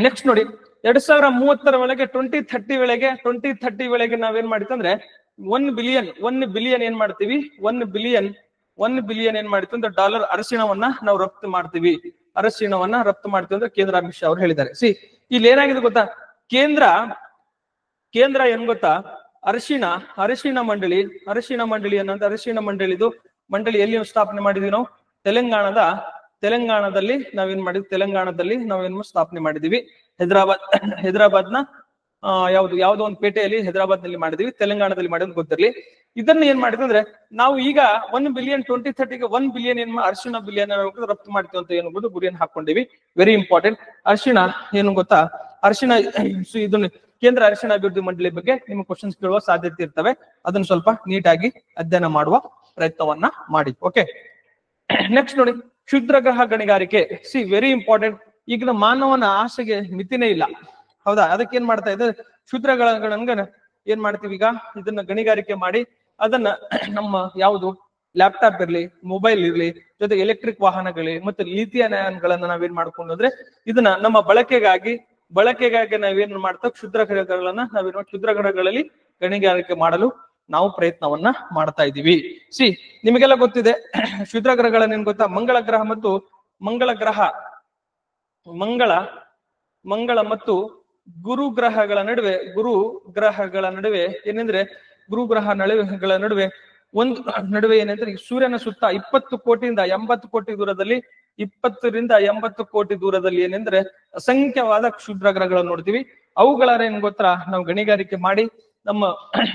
ನೆಕ್ಸ್ಟ್ ನೋಡಿ, 2030 ವೇಳೆಗೆ 2030 ವೇಳೆಗೆ ನಾವೇನ್ ಮಾಡಿತ್ತಂದ್ರೆ 1 ಬಿಲಿಯನ್ ಏನ್ ಮಾಡ್ತೀವಿ, 1 ಬಿಲಿಯನ್ ಏನ್ ಮಾಡಿತ್ತು ಅಂದ್ರೆ ಡಾಲರ್ ಅರಿಶಿಣವನ್ನ ನಾವು ರಫ್ತು ಮಾಡ್ತೀವಿ ಅಂದ್ರೆ ಕೇಂದ್ರ ಅಮಿತ್ ಶಾ ಅವ್ರು ಹೇಳಿದ್ದಾರೆ. ಇಲ್ಲಿ ಏನಾಗಿದೆ ಗೊತ್ತಾ, ಕೇಂದ್ರ ಏನ್ ಗೊತ್ತಾ, ಅರಿಶಿಣ ಮಂಡಳಿ ಅನ್ನೋದು ಮಂಡಳಿ ಎಲ್ಲಿ ಸ್ಥಾಪನೆ ಮಾಡಿದ್ವಿ ನಾವು, ತೆಲಂಗಾಣದಲ್ಲಿ ನಾವೇನ್ ಮಾಡಿದ್ವಿ, ನಾವೇನ್ ಸ್ಥಾಪನೆ ಮಾಡಿದೀವಿ. ಹೈದರಾಬಾದ್ನ ಯಾವ್ದೋ ಒಂದು ಪೇಟೆಯಲ್ಲಿ ಹೈದರಾಬಾದ್ ನಲ್ಲಿ ಮಾಡಿದೀವಿ, ತೆಲಂಗಾಣದಲ್ಲಿ ಮಾಡಿದ್ ಗೊತ್ತಿರ್ಲಿ. ಇದನ್ನ ಏನ್ ಮಾಡಿದ್ವಿ ಅಂದ್ರೆ ನಾವು ಈಗ 1 ಬಿಲಿಯನ್ 2030ಗೆ 1 ಬಿಲಿಯನ್ ಅರಿಶಿಣ ಬಿಲಿಯನ್ ರಫ್ತು ಮಾಡ್ತೀವಿ ಅಂತ ಏನು ಗುರಿಯನ್ನು ಹಾಕೊಂಡಿವಿ. Very important. ಅರಿಶಿಣ ಏನು ಗೊತ್ತಾ, ಇದನ್ನ ಕೇಂದ್ರ ಅರಿಶಿಣ ಅಭಿವೃದ್ಧಿ ಮಂಡಳಿ ಬಗ್ಗೆ ನಿಮ್ಗೆ ಕ್ವಶನ್ಸ್ ಕೇಳುವ ಸಾಧ್ಯತೆ ಇರ್ತವೆ. ಅದನ್ನ ಸ್ವಲ್ಪ ನೀಟಾಗಿ ಅಧ್ಯಯನ ಮಾಡುವ ಪ್ರಯತ್ನವನ್ನ ಮಾಡಿ. ಓಕೆ, ನೆಕ್ಸ್ಟ್ ನೋಡಿ, ಕ್ಷುದ್ರ ಗ್ರಹ ಗಣಿಗಾರಿಕೆ. Very important. ಈಗ ಮಾನವನ ಆಸೆಗೆ ಮಿತಿನೇ ಇಲ್ಲ. ಹೌದಾ? ಅದಕ್ಕೆ ಏನ್ ಮಾಡ್ತಾ ಇದೆ, ಕ್ಷುದ್ರ ಗ್ರಹಗಳನ್ನ ಏನ್ ಮಾಡ್ತೀವಿ, ಈಗ ಇದನ್ನ ಗಣಿಗಾರಿಕೆ ಮಾಡಿ ಅದನ್ನ ನಮ್ಮ ಯಾವುದು ಲ್ಯಾಪ್ಟಾಪ್ ಇರ್ಲಿ, ಮೊಬೈಲ್ ಇರ್ಲಿ, ಜೊತೆ ಎಲೆಕ್ಟ್ರಿಕ್ ವಾಹನಗಳೇ ಮತ್ತೆ ಲಿಥಿಯಂ ಅಯಾನ್ಗಳನ್ನ ನಾವೇನ್ ಮಾಡ್ಕೊಂಡು ಅಂದ್ರೆ ಇದನ್ನ ನಮ್ಮ ಬಳಕೆಗಾಗಿ ನಾವೇನ್ ಮಾಡ್ತಾ ಕ್ಷುದ್ರ ಗ್ರಹಗಳಲ್ಲಿ ಗಣಿಗಾರಿಕೆ ಮಾಡಲು ನಾವು ಪ್ರಯತ್ನವನ್ನ ಮಾಡ್ತಾ ಇದ್ದೀವಿ. ನಿಮಗೆಲ್ಲ ಗೊತ್ತಿದೆ ಕ್ಷುದ್ರ ಗ್ರಹಗಳನ್ನ ಏನ್ ಗೊತ್ತಾ, ಮಂಗಳ ಮತ್ತು ಗುರು ಗ್ರಹಗಳ ನಡುವೆ ಏನಂದ್ರೆ ಏನಂದ್ರೆ ಸೂರ್ಯನ ಸುತ್ತ 20 ಕೋಟಿಯಿಂದ 80 ಕೋಟಿ ದೂರದಲ್ಲಿ 20ರಿಂದ 80 ಕೋಟಿ ದೂರದಲ್ಲಿ ಏನಂದ್ರೆ ಅಸಂಖ್ಯವಾದ ಕ್ಷುದ್ರ ಗ್ರಹಗಳನ್ನು ನೋಡ್ತೀವಿ. ಅವುಗಳ ಏನ್ ಗೊತ್ತಾ, ನಾವು ಗಣಿಗಾರಿಕೆ ಮಾಡಿ ನಮ್ಮ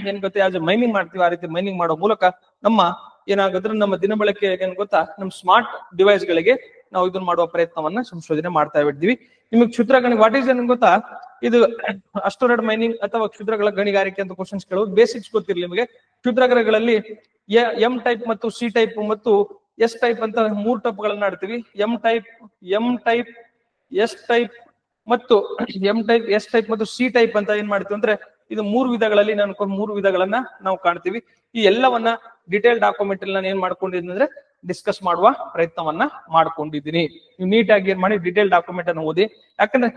ಏನ್ ಗೊತ್ತಾ ಮೈನಿಂಗ್ ಮಾಡ್ತೀವಿ. ಆ ರೀತಿ ಮೈನಿಂಗ್ ಮಾಡೋ ಮೂಲಕ ನಮ್ಮ ಏನಾಗುತ್ತೆ, ನಮ್ಮ ದಿನಬಳಕೆ ಏನ್ ಗೊತ್ತಾ, ನಮ್ಮ ಸ್ಮಾರ್ಟ್ ಡಿವೈಸ್ ಗಳಿಗೆ ನಾವು ಇದನ್ನ ಮಾಡುವ ಪ್ರಯತ್ನವನ್ನ ಸಂಶೋಧನೆ ಮಾಡ್ತಾ ಇದ್ದೀವಿ. ನಿಮಗೆ ಕ್ಷುದ್ರ ಗಣಿ ವಾಟ್ ಈಸ್ ಏನ್ ಗೊತ್ತಾ, ಇದು ಅಸ್ಟೋರೈಡ್ ಮೈನಿಂಗ್ ಅಥವಾ ಕ್ಷುದ್ರಗಳ ಗಣಿಗಾರಿಕೆ ಅಂತ ಕ್ವಶನ್ಸ್ ಕೇಳೋದು. ಬೇಸಿಕ್ಸ್ ಗೊತ್ತಿರಲಿ ನಿಮಗೆ. ಕ್ಷುದ್ರ ಗ್ರಹಗಳಲ್ಲಿ ಎಂ ಟೈಪ್ ಮತ್ತು ಸಿ ಟೈಪ್ ಮತ್ತು ಎಸ್ ಟೈಪ್ ಅಂತ 3 ಟೈಪ್ಗಳನ್ನ ಆಡ್ತೀವಿ. ಎಂ ಟೈಪ್ ಎಸ್ ಟೈಪ್ ಮತ್ತು ಸಿ ಟೈಪ್ ಅಂತ ಏನ್ ಮಾಡ್ತೀವಿ ಅಂದ್ರೆ ಇದು 3 ವಿಧಗಳಲ್ಲಿ 3 ವಿಧಗಳನ್ನ ನಾವು ಕಾಣ್ತೀವಿ. ಈ ಎಲ್ಲವನ್ನ ಡಿಟೇಲ್ ಡಾಕ್ಯುಮೆಂಟ್ ಅಲ್ಲಿ ನಾನು ಏನ್ ಮಾಡ್ಕೊಂಡಿದ್ದೀನಿ ಅಂದ್ರೆ ಡಿಸ್ಕಸ್ ಮಾಡುವ ಪ್ರಯತ್ನವನ್ನ ಮಾಡ್ಕೊಂಡಿದ್ದೀನಿ. ನೀವು ನೀಟಾಗಿ ಏನ್ ಮಾಡಿ ಡಿಟೇಲ್ ಡಾಕ್ಯುಮೆಂಟ್ ಅನ್ನು ಓದಿ. ಯಾಕಂದ್ರೆ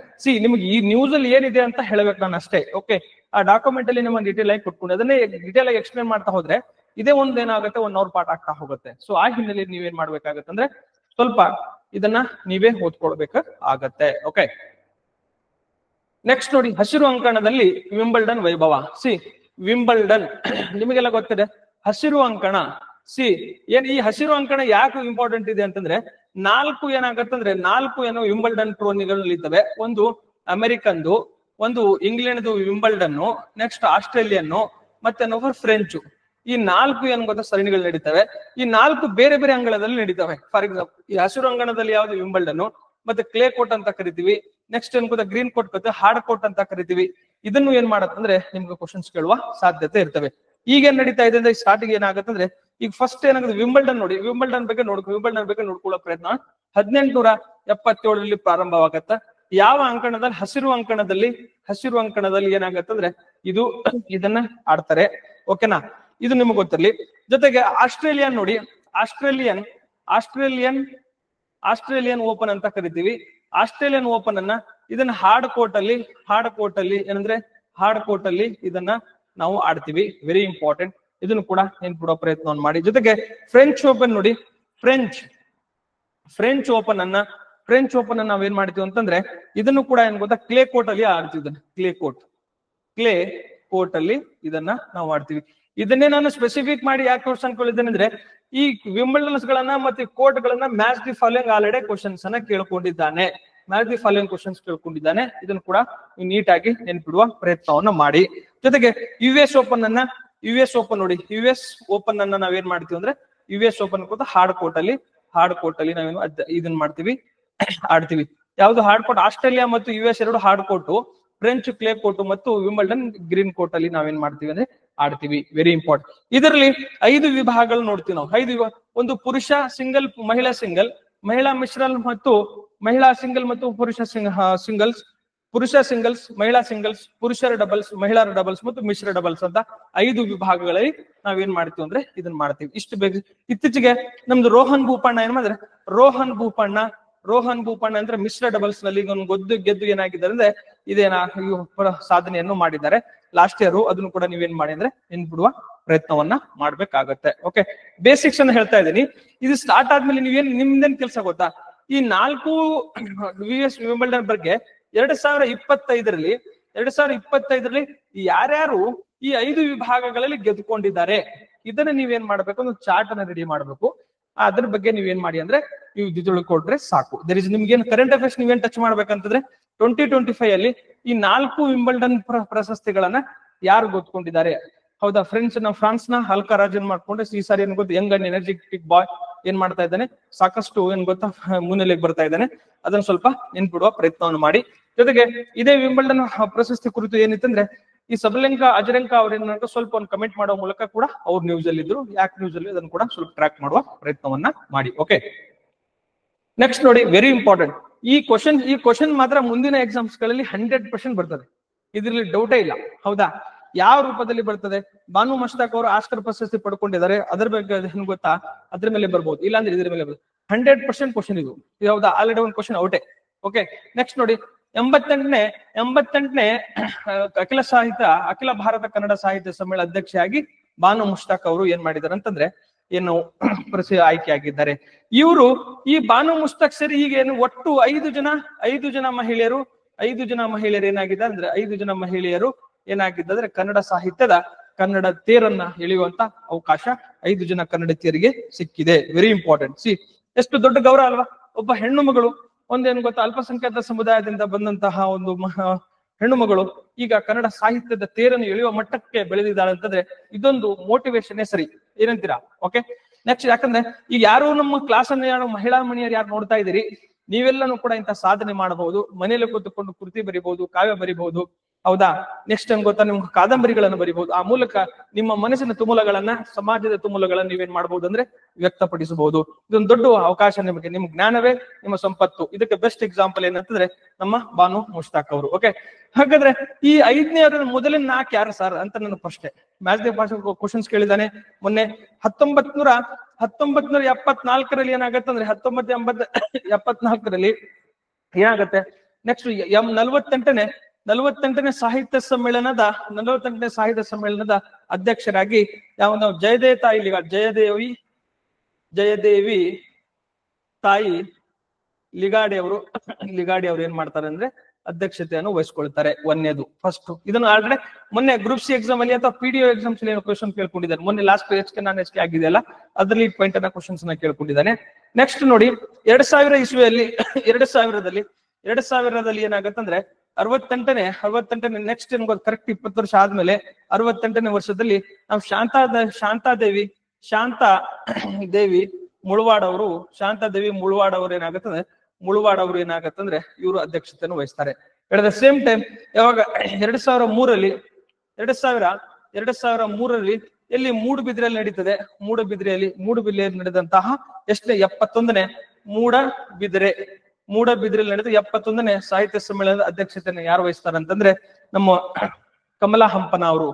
ನಿಮ್ಗೆ ಈ ನ್ಯೂಸ್ ಅಲ್ಲಿ ಏನಿದೆ ಅಂತ ಹೇಳ್ಬೇಕು ನಾನು ಅಷ್ಟೇ. ಓಕೆ, ಆ ಡಾಕ್ಯುಮೆಂಟ್ ಅಲ್ಲಿ ನಿಮ್ಮ ಡೀಟೇಲ್ ಆಗಿ ಕೊಟ್ಕೊಂಡು ಅದನ್ನೇ ಡೀಟೇಲ್ ಆಗಿ ಎಕ್ಸ್ಪ್ಲೇನ್ ಮಾಡ್ತಾ ಹೋದ್ರೆ ಇದೇ ಏನಾಗುತ್ತೆ 1 ಅವರ್ ಪಾಠ ಆಗ್ತಾ ಹೋಗುತ್ತೆ. ಆ ಹಿನ್ನೆಲೆಯಲ್ಲಿ ನೀವೇನ್ ಮಾಡ್ಬೇಕಾಗತ್ತೆ ಅಂದ್ರೆ ಸ್ವಲ್ಪ ಇದನ್ನ ನೀವೇ ಓದ್ಕೊಳ್ಬೇಕಾಗತ್ತೆ. ಓಕೆ, ನೆಕ್ಸ್ಟ್ ನೋಡಿ, ಹಸಿರು ಅಂಕಣದಲ್ಲಿ ವಿಂಬಲ್ಡನ್ ವೈಭವ. ವಿಂಬಲ್ಡನ್ ನಿಮಗೆಲ್ಲ ಗೊತ್ತಿದೆ. ಹಸಿರು ಅಂಕಣ ಈ ಹಸಿರು ಅಂಕಣ ಯಾಕೆ ಇಂಪಾರ್ಟೆಂಟ್ ಇದೆ ಅಂತಂದ್ರೆ 4 ಏನಾಗತ್ತಂದ್ರೆ 4 ಏನೋ ವಿಂಬಲ್ಡನ್ ಟ್ರೋನಿಗಳು ನಡೀತವೆ. ಒಂದು ಅಮೆರಿಕನ್ದು, ಒಂದು ಇಂಗ್ಲೆಂಡ್ದು ವಿಂಬಲ್ಡನ್, ನೆಕ್ಸ್ಟ್ ಆಸ್ಟ್ರೇಲಿಯನ್ ಮತ್ತೆ ಫ್ರೆಂಚ್. ಈ 4 ಏನ್ ಗೊತ್ತಾ ಸರಣಿಗಳು ನಡೀತವೆ. ಈ 4 ಬೇರೆ ಬೇರೆ ಅಂಗಳದಲ್ಲಿ ನಡೀತವೆ. ಫಾರ್ ಎಕ್ಸಾಂಪಲ್, ಈ ಹಸಿರು ಅಂಗಣದಲ್ಲಿ ಯಾವ್ದು ವಿಂಬಲ್ಡನ್, ಮತ್ತೆ ಕ್ಲೇ ಕೋಟ್ ಅಂತ ಕರಿತೀವಿ. ನೆಕ್ಸ್ಟ್ ಏನ್ ಗೊತ್ತಾ ಗ್ರೀನ್ ಕೋಟ್ ಮತ್ತೆ ಹಾರ್ಡ್ ಕೋಟ್ ಅಂತ ಕರಿತೀವಿ. ಇದನ್ನು ಏನ್ ಮಾಡತ್ತಂದ್ರೆ ನಿಮ್ಗೆ ಕ್ವಶನ್ಸ್ ಕೇಳುವ ಸಾಧ್ಯತೆ ಇರ್ತವೆ. ಈಗ ಏನ್ ನಡೀತಾ ಇದೆ ಅಂದ್ರೆ ಸ್ಟಾರ್ಟಿಂಗ್ ಏನಾಗತ್ತಂದ್ರೆ ಈಗ ಫಸ್ಟ್ ಏನಾಗುತ್ತೆ ವಿಂಬಲ್ಡನ್ ನೋಡಿ, ವಿಂಬಲ್ಡನ್ ಬಗ್ಗೆ ನೋಡ್ಕೊಳ್ಳೋ ಪ್ರಯತ್ನ 1877 ಪ್ರಾರಂಭವಾಗತ್ತ. ಯಾವ ಅಂಕಣದಲ್ಲಿ, ಹಸಿರು ಅಂಕಣದಲ್ಲಿ ಏನಾಗತ್ತಂದ್ರೆ ಇದನ್ನ ಆಡ್ತಾರೆ. ಓಕೆನಾ, ಇದು ನಿಮ್ಗೆ ಗೊತ್ತಿರ್ಲಿ. ಜೊತೆಗೆ ಆಸ್ಟ್ರೇಲಿಯನ್ ನೋಡಿ, ಆಸ್ಟ್ರೇಲಿಯನ್ ಆಸ್ಟ್ರೇಲಿಯನ್ ಓಪನ್ ಅಂತ ಕರಿತೀವಿ. ಆಸ್ಟ್ರೇಲಿಯನ್ ಓಪನ್ ಅನ್ನ ಇದನ್ನ ಹಾರ್ಡ್ ಕೋರ್ಟ್ ಅಲ್ಲಿ ಏನಂದ್ರೆ ಹಾರ್ಡ್ ಕೋರ್ಟ್ ಅಲ್ಲಿ ಇದನ್ನ ನಾವು ಆಡ್ತೀವಿ. ವೆರಿ ಇಂಪಾರ್ಟೆಂಟ್, ಇದನ್ನು ಕೂಡ ನೆನ್ಪಿಡುವ ಪ್ರಯತ್ನವನ್ನು ಮಾಡಿ. ಜೊತೆಗೆ ಫ್ರೆಂಚ್ ಓಪನ್ ನೋಡಿ, ಫ್ರೆಂಚ್ ಓಪನ್ ಅನ್ನ ನಾವೇನ್ ಮಾಡ್ತೀವಿ ಅಂತಂದ್ರೆ ಇದನ್ನು ಕೂಡ ಏನ್ ಗೊತ್ತಾ ಕ್ಲೇ ಕೋರ್ಟ್ ಅಲ್ಲಿ ಆಡ್ತೀವಿ. ಕ್ಲೇ ಕೋರ್ಟ್ ಅಲ್ಲಿ ಇದನ್ನ ನಾವು ಆಡ್ತೀವಿ. ಇದನ್ನೇ ನಾನು ಸ್ಪೆಸಿಫಿಕ್ ಮಾಡಿ ಯಾಕೆ ಕ್ವಶನ್ ಕೇಳಿದ್ದೇನೆ ಅಂದ್ರೆ ಈ ವಿಂಬಲ್ಡನ್ಸ್ ಗಳನ್ನ ಮತ್ತೆ ಕೋರ್ಟ್ ಗಳನ್ನ match the following already questions ಅನ್ನ ಕೇಳ್ಕೊಂಡಿದ್ದಾನೆ. ಇದನ್ನು ಕೂಡ ನೀಟಾಗಿ ನೆನ್ಪಿಡುವ ಪ್ರಯತ್ನವನ್ನ ಮಾಡಿ. ಜೊತೆಗೆ ಯು ಎಸ್ ಓಪನ್ ನೋಡಿ, ಯು ಎಸ್ ಓಪನ್ ಅನ್ನ ನಾವೇನ್ ಮಾಡ್ತೀವಿ ಅಂದ್ರೆ ಯು ಎಸ್ ಓಪನ್ ಕೂಡ ಹಾರ್ಡ್ ಕೋರ್ಟ್ ಅಲ್ಲಿ ನಾವೇನು ಇದನ್ನ ಮಾಡ್ತೀವಿ, ಆಡ್ತೀವಿ. ಯಾವ್ದು ಹಾರ್ಡ್ ಕೋರ್ಟ್? ಆಸ್ಟ್ರೇಲಿಯಾ ಮತ್ತು ಯು ಎಸ್ ಎರಡು hard court, French clay court ಮತ್ತು ವಿಂಬಲ್ಡನ್ ಗ್ರೀನ್ ಕೋರ್ಟ್ ಅಲ್ಲಿ ನಾವೇನ್ ಮಾಡ್ತೀವಿ ಅಂದ್ರೆ ಆಡ್ತೀವಿ. Very important. ಇದರಲ್ಲಿ 5 ವಿಭಾಗಗಳು ನೋಡ್ತೀವಿ ನಾವು. 5 ವಿಭಾಗ. ಒಂದು ಪುರುಷ ಸಿಂಗಲ್, ಮಹಿಳಾ ಸಿಂಗಲ್, ಮಹಿಳಾ ಮಿಶ್ರಲ್ ಮತ್ತು ಮಹಿಳಾ ಸಿಂಗಲ್ ಮತ್ತು ಪುರುಷ ಸಿಂಗಲ್ಸ್, ಮಹಿಳಾ ಸಿಂಗಲ್ಸ್, ಪುರುಷರ ಡಬಲ್ಸ್, ಮಹಿಳಾರ ಡಬಲ್ಸ್ ಮತ್ತು ಮಿಶ್ರ ಡಬಲ್ಸ್ ಅಂತ 5 ವಿಭಾಗಗಳಲ್ಲಿ ನಾವೇನ್ ಮಾಡ್ತೀವಿ ಅಂದ್ರೆ ಇದನ್ನ ಮಾಡ್ತೀವಿ. ಇಷ್ಟು ಬೇಗ ಇತ್ತೀಚೆಗೆ ನಮ್ದು ರೋಹನ್ ಬೋಪಣ್ಣ ಏನ್ ಮಾಡಿದ್ರೆ ರೋಹನ್ ಬೋಪಣ್ಣ ಅಂದ್ರೆ ಮಿಶ್ರ ಡಬಲ್ಸ್ ನಲ್ಲಿ ಗೆದ್ದು ಏನಾಗಿದ್ದಾರೆ ಅಂದ್ರೆ ಇದೇನ ಸಾಧನೆಯನ್ನು ಮಾಡಿದ್ದಾರೆ ಲಾಸ್ಟ್ ಇಯರ್. ಅದನ್ನು ಕೂಡ ನೀವೇನ್ ಮಾಡಿ ಅಂದ್ರೆ ನೆನ್ಪಿಡುವ ಪ್ರಯತ್ನವನ್ನ ಮಾಡ್ಬೇಕಾಗತ್ತೆ. ಓಕೆ, ಬೇಸಿಕ್ಸ್ ಅನ್ನ ಹೇಳ್ತಾ ಇದ್ದೀನಿ. ಇದು ಸ್ಟಾರ್ಟ್ ಆದ್ಮೇಲೆ ನಿಮ್ದೇನ್ ಕೆಲಸ ಗೊತ್ತಾ? ಈ 4 US ವಿಂಬಲ್ಡನ್ ಬಗ್ಗೆ 2025ರಲ್ಲಿ ಯಾರ್ಯಾರು ಈ 5 ವಿಭಾಗಗಳಲ್ಲಿ ಗೆದ್ದುಕೊಂಡಿದ್ದಾರೆ ಇದನ್ನ ನೀವೇನ್ ಮಾಡ್ಬೇಕು, ಒಂದು ಚಾರ್ಟ್ ಅನ್ನ ರೆಡಿ ಮಾಡ್ಬೇಕು. ಅದ್ರ ಬಗ್ಗೆ ನೀವೇನ್ ಮಾಡಿ ಅಂದ್ರೆ ನೀವು ತಿಳ್ಕೊಂಡ್ರೆ ಸಾಕು. ನಿಮ್ಗೇನ್ ಕರೆಂಟ್ ಅಫೇರ್ಸ್ ನೀವೇನ್ ಟಚ್ ಮಾಡ್ಬೇಕಂತಂದ್ರೆ 2025 ಅಲ್ಲಿ ಈ 4 ವಿಂಬಲ್ಡನ್ ಪ್ರಶಸ್ತಿಗಳನ್ನ ಯಾರು ಗೆದ್ದುಕೊಂಡಿದ್ದಾರೆ? ಹೌದಾ, ಫ್ರಾನ್ಸ್ ನ ಅಲ್ಕಾರಾಜ್ ಏನ್ ಮಾಡ್ಕೊಂಡ್ರೆ ಈ ಸಾರಿ ಏನ್ ಗೊತ್ತಾ ಯಂಗ್ ಅಂಡ್ ಎನರ್ಜೆಟಿಕ್ ಬಾಯ್ ಏನ್ ಮಾಡ್ತಾ ಇದ್ದಾನೆ, ಸಾಕಷ್ಟು ಏನ್ ಗೊತ್ತಾ ಮುನ್ನೆಲೆಗೆ ಬರ್ತಾ ಇದ್ದಾನೆ. ಅದನ್ನ ಸ್ವಲ್ಪ ನೆನ್ಪಿಡುವ ಪ್ರಯತ್ನವನ್ನು ಮಾಡಿ. ಜೊತೆಗೆ ಇದೇ ವಿಂಬಲ್ಡನ್ ಪ್ರಶಸ್ತಿ ಕುರಿತು ಏನಿತ್ತಂದ್ರೆ ಈ ಸಬಲೆಂಕಾ ಅಜರೆಂಕಾ ಅವ್ರೇನಂತ ಸ್ವಲ್ಪ ಒಂದು ಕಮೆಂಟ್ ಮಾಡೋ ಮೂಲಕ ಕೂಡ ಅವ್ರು ನ್ಯೂಸ್ ಅಲ್ಲಿ ಇದ್ರು. ಯಾಕೆ ನ್ಯೂಸ್ ಅಲ್ಲಿ ಅದನ್ನು ಕೂಡ ಸ್ವಲ್ಪ ಟ್ರ್ಯಾಕ್ ಮಾಡುವ ಪ್ರಯತ್ನವನ್ನ ಮಾಡಿ. ಓಕೆ, ನೆಕ್ಸ್ಟ್ ನೋಡಿ, ವೆರಿ ಇಂಪಾರ್ಟೆಂಟ್. ಈ ಕ್ವಶನ್ ಮಾತ್ರ ಮುಂದಿನ ಎಕ್ಸಾಮ್ಸ್ ಗಳಲ್ಲಿ 100% ಬರ್ತದೆ, ಇದ್ರಲ್ಲಿ ಡೌಟೇ ಇಲ್ಲ. ಹೌದಾ, ಯಾವ ರೂಪದಲ್ಲಿ ಬರ್ತದೆ? ಬಾನು ಮಸ್ತಾಕ್ ಅವರು ಆಸ್ಕರ್ ಪ್ರಶಸ್ತಿ ಪಡ್ಕೊಂಡಿದ್ದಾರೆ, ಅದ್ರ ಬಗ್ಗೆ ಏನ್ ಗೊತ್ತಾ, ಅದ್ರ ಮೇಲೆ ಬರ್ಬೋದು, ಇಲ್ಲಾಂದ್ರೆ ಇದ್ರ ಮೇಲೆ ಬರ್ಬೋದು. 100% ಕ್ವಶನ್ ಇದು. ಹೌದಾ, ಆಲ್ರೆಡಿ ಒಂದು ಕ್ವಶನ್ ಔಟೇ. ಓಕೆ, ನೆಕ್ಸ್ಟ್ ನೋಡಿ, 88ನೇ ಅಖಿಲ ಭಾರತ ಕನ್ನಡ ಸಾಹಿತ್ಯ ಸಮ್ಮೇಳನ ಅಧ್ಯಕ್ಷೆಯಾಗಿ ಬಾನು ಮುಷ್ತಾಕ್ ಅವರು ಏನ್ ಮಾಡಿದ್ದಾರೆ ಅಂತಂದ್ರೆ ಏನು ಆಯ್ಕೆ ಆಗಿದ್ದಾರೆ. ಇವರು ಈ ಬಾನು ಮುಷ್ತಾಕ್ ಸರಿ ಈಗ ಏನು ಒಟ್ಟು 5 ಜನ ಮಹಿಳೆಯರು ಏನಾಗಿದ್ದಾರೆ ಅಂದ್ರೆ 5 ಜನ ಮಹಿಳೆಯರು ಏನಾಗಿದ್ದಾರೆ ಕನ್ನಡ ಸಾಹಿತ್ಯದ ಕನ್ನಡ ತೇರನ್ನ ಎಳೆಯುವಂತ ಅವಕಾಶ 5 ಜನ ಕನ್ನಡತಿಯರಿಗೆ ಸಿಕ್ಕಿದೆ. Very important. ಎಷ್ಟು ದೊಡ್ಡ ಗೌರವ ಅಲ್ವಾ? ಒಬ್ಬ ಹೆಣ್ಣು ಮಗಳು, ಒಂದೇನು ಗೊತ್ತಾ, ಅಲ್ಪಸಂಖ್ಯಾತ ಸಮುದಾಯದಿಂದ ಬಂದಂತಹ ಒಂದು ಹೆಣ್ಣು ಮಗಳು ಈಗ ಕನ್ನಡ ಸಾಹಿತ್ಯದ ತೇರನ್ನು ಎಳೆಯುವ ಮಟ್ಟಕ್ಕೆ ಬೆಳೆದಿದ್ದಾಳೆ ಅಂತಂದ್ರೆ ಇದೊಂದು ಮೋಟಿವೇಶನ್ ಸರಿ, ಏನಂತೀರಾ? ಓಕೆ, ನೆಕ್ಸ್ಟ್, ಯಾಕಂದ್ರೆ ಈಗ ಯಾರು ನಮ್ಮ ಕ್ಲಾಸ್ ಅನ್ನು ಯಾರು ಮಹಿಳಾ ಮಣಿಯರು ಯಾರು ನೋಡ್ತಾ ಇದ್ದೀರಿ, ನೀವೆಲ್ಲನೂ ಕೂಡ ಇಂಥ ಸಾಧನೆ ಮಾಡಬಹುದು. ಮನೆಯಲ್ಲಿ ಕೂತ್ಕೊಂಡು ಕೃತಿ ಬರಿಬಹುದು, ಕಾವ್ಯ ಬರಿಬಹುದು. ಹೌದಾ, ನೆಕ್ಸ್ಟ್ ಏನ್ ಗೊತ್ತಾ, ನಿಮ್ಗೆ ಕಾದಂಬರಿಗಳನ್ನು ಬರಿಬಹುದು. ಆ ಮೂಲಕ ನಿಮ್ಮ ಮನಸ್ಸಿನ ತುಮುಲಗಳನ್ನ, ಸಮಾಜದ ತುಮುಲಗಳನ್ನ ನೀವೇನ್ ಮಾಡಬಹುದು ಅಂದ್ರೆ ವ್ಯಕ್ತಪಡಿಸಬಹುದು. ಇದೊಂದು ದೊಡ್ಡ ಅವಕಾಶ ನಿಮಗೆ. ನಿಮ್ಮ ಜ್ಞಾನವೇ ನಿಮ್ಮ ಸಂಪತ್ತು. ಇದಕ್ಕೆ ಬೆಸ್ಟ್ ಎಕ್ಸಾಂಪಲ್ ಏನಂತಂದ್ರೆ ನಮ್ಮ ಬಾನು ಮುಷ್ತಾಕ್ ಅವರು. ಓಕೆ, ಹಾಗಾದ್ರೆ ಈ 5ನೇ ಮೊದಲಿನ 4 ಯಾರು ಸರ್ ಅಂತ ನನ್ನ ಪ್ರಶ್ನೆ. ಮ್ಯಾಚ್ ದಿ ಭಾಷೆ ಕ್ವಶನ್ಸ್ ಕೇಳಿದಾನೆ ಮೊನ್ನೆ. 1974ರಲ್ಲಿ ಏನಾಗತ್ತೆ ಅಂದ್ರೆ 1974ರಲ್ಲಿ ಏನಾಗತ್ತೆ, ನೆಕ್ಸ್ಟ್ 48ನೇ ಸಾಹಿತ್ಯ ಸಮ್ಮೇಳನದ ಅಧ್ಯಕ್ಷರಾಗಿ ಯಾವ ಜಯದೇವಿ ತಾಯಿ ಲಿಗಾಡಿ ಅವರು ಏನ್ ಮಾಡ್ತಾರೆ ಅಂದ್ರೆ ಅಧ್ಯಕ್ಷತೆಯನ್ನು ವಹಿಸ್ಕೊಳ್ತಾರೆ. ಒಂದೇದು ಫಸ್ಟ್. ಇದನ್ನು ಆಲ್ರೆಡಿ ಮೊನ್ನೆ ಗ್ರೂಪ್ ಸಿ ಎಕ್ಸಾಮ್ ಅಲ್ಲಿ ಅಥವಾ PDO ಎಕ್ಸಾಮ್ಸ್ ಅಲ್ಲಿ ಕ್ವಶನ್ ಕೇಳ್ಕೊಂಡಿದ್ದಾರೆ. ಮೊನ್ನೆ ಲಾಸ್ಟ್ HK ಆಗಿದೆಯಲ್ಲ, ಅದರಲ್ಲಿ ಪಾಯಿಂಟ್ ಅನ್ನ ಕ್ವಶನ್ಸ್ ನ ಕೇಳ್ಕೊಂಡಿದ್ದಾನೆ. ನೆಕ್ಸ್ಟ್ ನೋಡಿ, 2000ರಲ್ಲಿ ಏನಾಗತ್ತಂದ್ರೆ 68ನೇ ನೆಕ್ಸ್ಟ್ ಏನ್ ಗೊತ್ತ, ಕರೆಕ್ಟ್ 20 ವರ್ಷ ಆದ್ಮೇಲೆ 68ನೇ ವರ್ಷದಲ್ಲಿ ನಾವು ಶಾಂತಾದೇವಿ ಮುಳವಾಡ್ ಅವರು ಏನಾಗತ್ತಂದ್ರೆ ಇವರು ಅಧ್ಯಕ್ಷತೆಯನ್ನು ವಹಿಸ್ತಾರೆ. ಎಟ್ ದ ಸೇಮ್ ಟೈಮ್ ಯಾವಾಗ 2003ರಲ್ಲಿ ಎಲ್ಲಿ ಮೂಡುಬಿದ್ರೆಯಲ್ಲಿ ನಡೀತದೆ, ಮೂಡುಬಿದ್ರೆಯಲ್ಲಿ ನಡೆದಂತಹ 71ನೇ ಮೂಡಬಿದ್ರೆಯಲ್ಲಿ ನಡೆದ 71ನೇ ಸಾಹಿತ್ಯ ಸಮ್ಮೇಳನದ ಅಧ್ಯಕ್ಷತೆಯನ್ನು ಯಾರು ವಹಿಸ್ತಾರೆ ಅಂತಂದ್ರೆ ನಮ್ಮ ಕಮಲಾ ಹಂಪನ ಅವರು.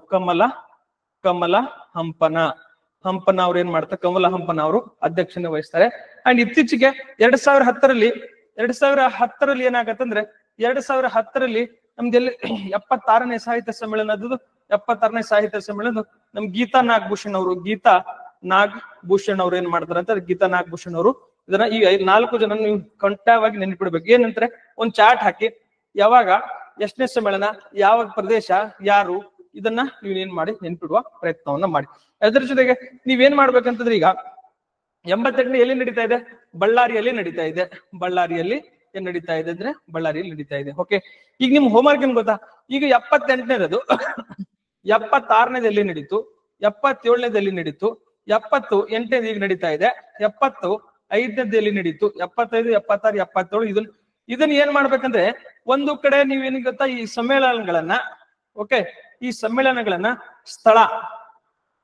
ಹಂಪನ ಅವ್ರು ಏನ್ ಮಾಡ್ತಾರೆ, ಕಮಲ ಹಂಪನ ಅವರು ಅಧ್ಯಕ್ಷತೆ ವಹಿಸ್ತಾರೆ. ಅಂಡ್ ಇತ್ತೀಚೆಗೆ 2010ರಲ್ಲಿ ಏನಾಗತ್ತಂದ್ರೆ 2010ರಲ್ಲಿ ನಮ್ದೆಲ್ಲಿ 76ನೇ ಸಾಹಿತ್ಯ ಸಮ್ಮೇಳನ, 76ನೇ ಸಾಹಿತ್ಯ ಸಮ್ಮೇಳನ ನಮ್ ಗೀತಾ ನಾಗಭೂಷಣ್ ಅವರು ಏನ್ ಮಾಡ್ತಾರೆ ಅಂತ, ಗೀತಾ ನಾಗಭೂಷಣ್ ಅವರು ಇದನ್ನ ಈ 4 ಜನ ನೀವು ಕಂಠವಾಗಿ ನೆನ್ಪಿಡ್ಬೇಕು. ಏನಂದ್ರೆ ಒಂದ್ ಚಾರ್ಟ್ ಹಾಕಿ ಯಾವಾಗ ಎಷ್ಟನೇ ಸಮ್ಮೇಳನ, ಯಾವ ಪ್ರದೇಶ, ಯಾರು, ಇದನ್ನ ನೀವು ಏನ್ ಮಾಡಿ ನೆನ್ಪಿಡುವ ಪ್ರಯತ್ನವನ್ನ ಮಾಡಿ. ಅದರ ಜೊತೆಗೆ ನೀವೇನ್ ಮಾಡ್ಬೇಕಂತಂದ್ರೆ ಈಗ 88ನೇ ಎಲ್ಲಿ ನಡೀತಾ ಇದೆ, ಬಳ್ಳಾರಿಯಲ್ಲಿ ನಡೀತಾ ಇದೆ. ಬಳ್ಳಾರಿಯಲ್ಲಿ ಏನ್ ನಡೀತಾ ಇದೆ ಅಂದ್ರೆ ಬಳ್ಳಾರಿಯಲ್ಲಿ ನಡೀತಾ ಇದೆ. ಓಕೆ, ಈಗ ನಿಮ್ ಹೋಮ್ವರ್ಕ್ ಏನ್ ಗೊತ್ತಾ, ಈಗ 78ನೇದು 76ನೇದು ಎಲ್ಲಿ ನಡೀತು, 77ನೇದು ಎಲ್ಲಿ ನಡೀತು, 78ನೇದು ಈಗ ನಡೀತಾ ಇದೆ, 75ನೇದು ಎಲ್ಲಿ ನಡೀತು, 75, 76, 77 ಇದನ್ನ ಏನ್ ಮಾಡ್ಬೇಕಂದ್ರೆ ಒಂದು ಕಡೆ ನೀವೇನ್ ಗೊತ್ತಾ, ಈ ಸಮ್ಮೇಳನಗಳನ್ನ, ಓಕೆ, ಈ ಸಮ್ಮೇಳನಗಳನ್ನ ಸ್ಥಳ,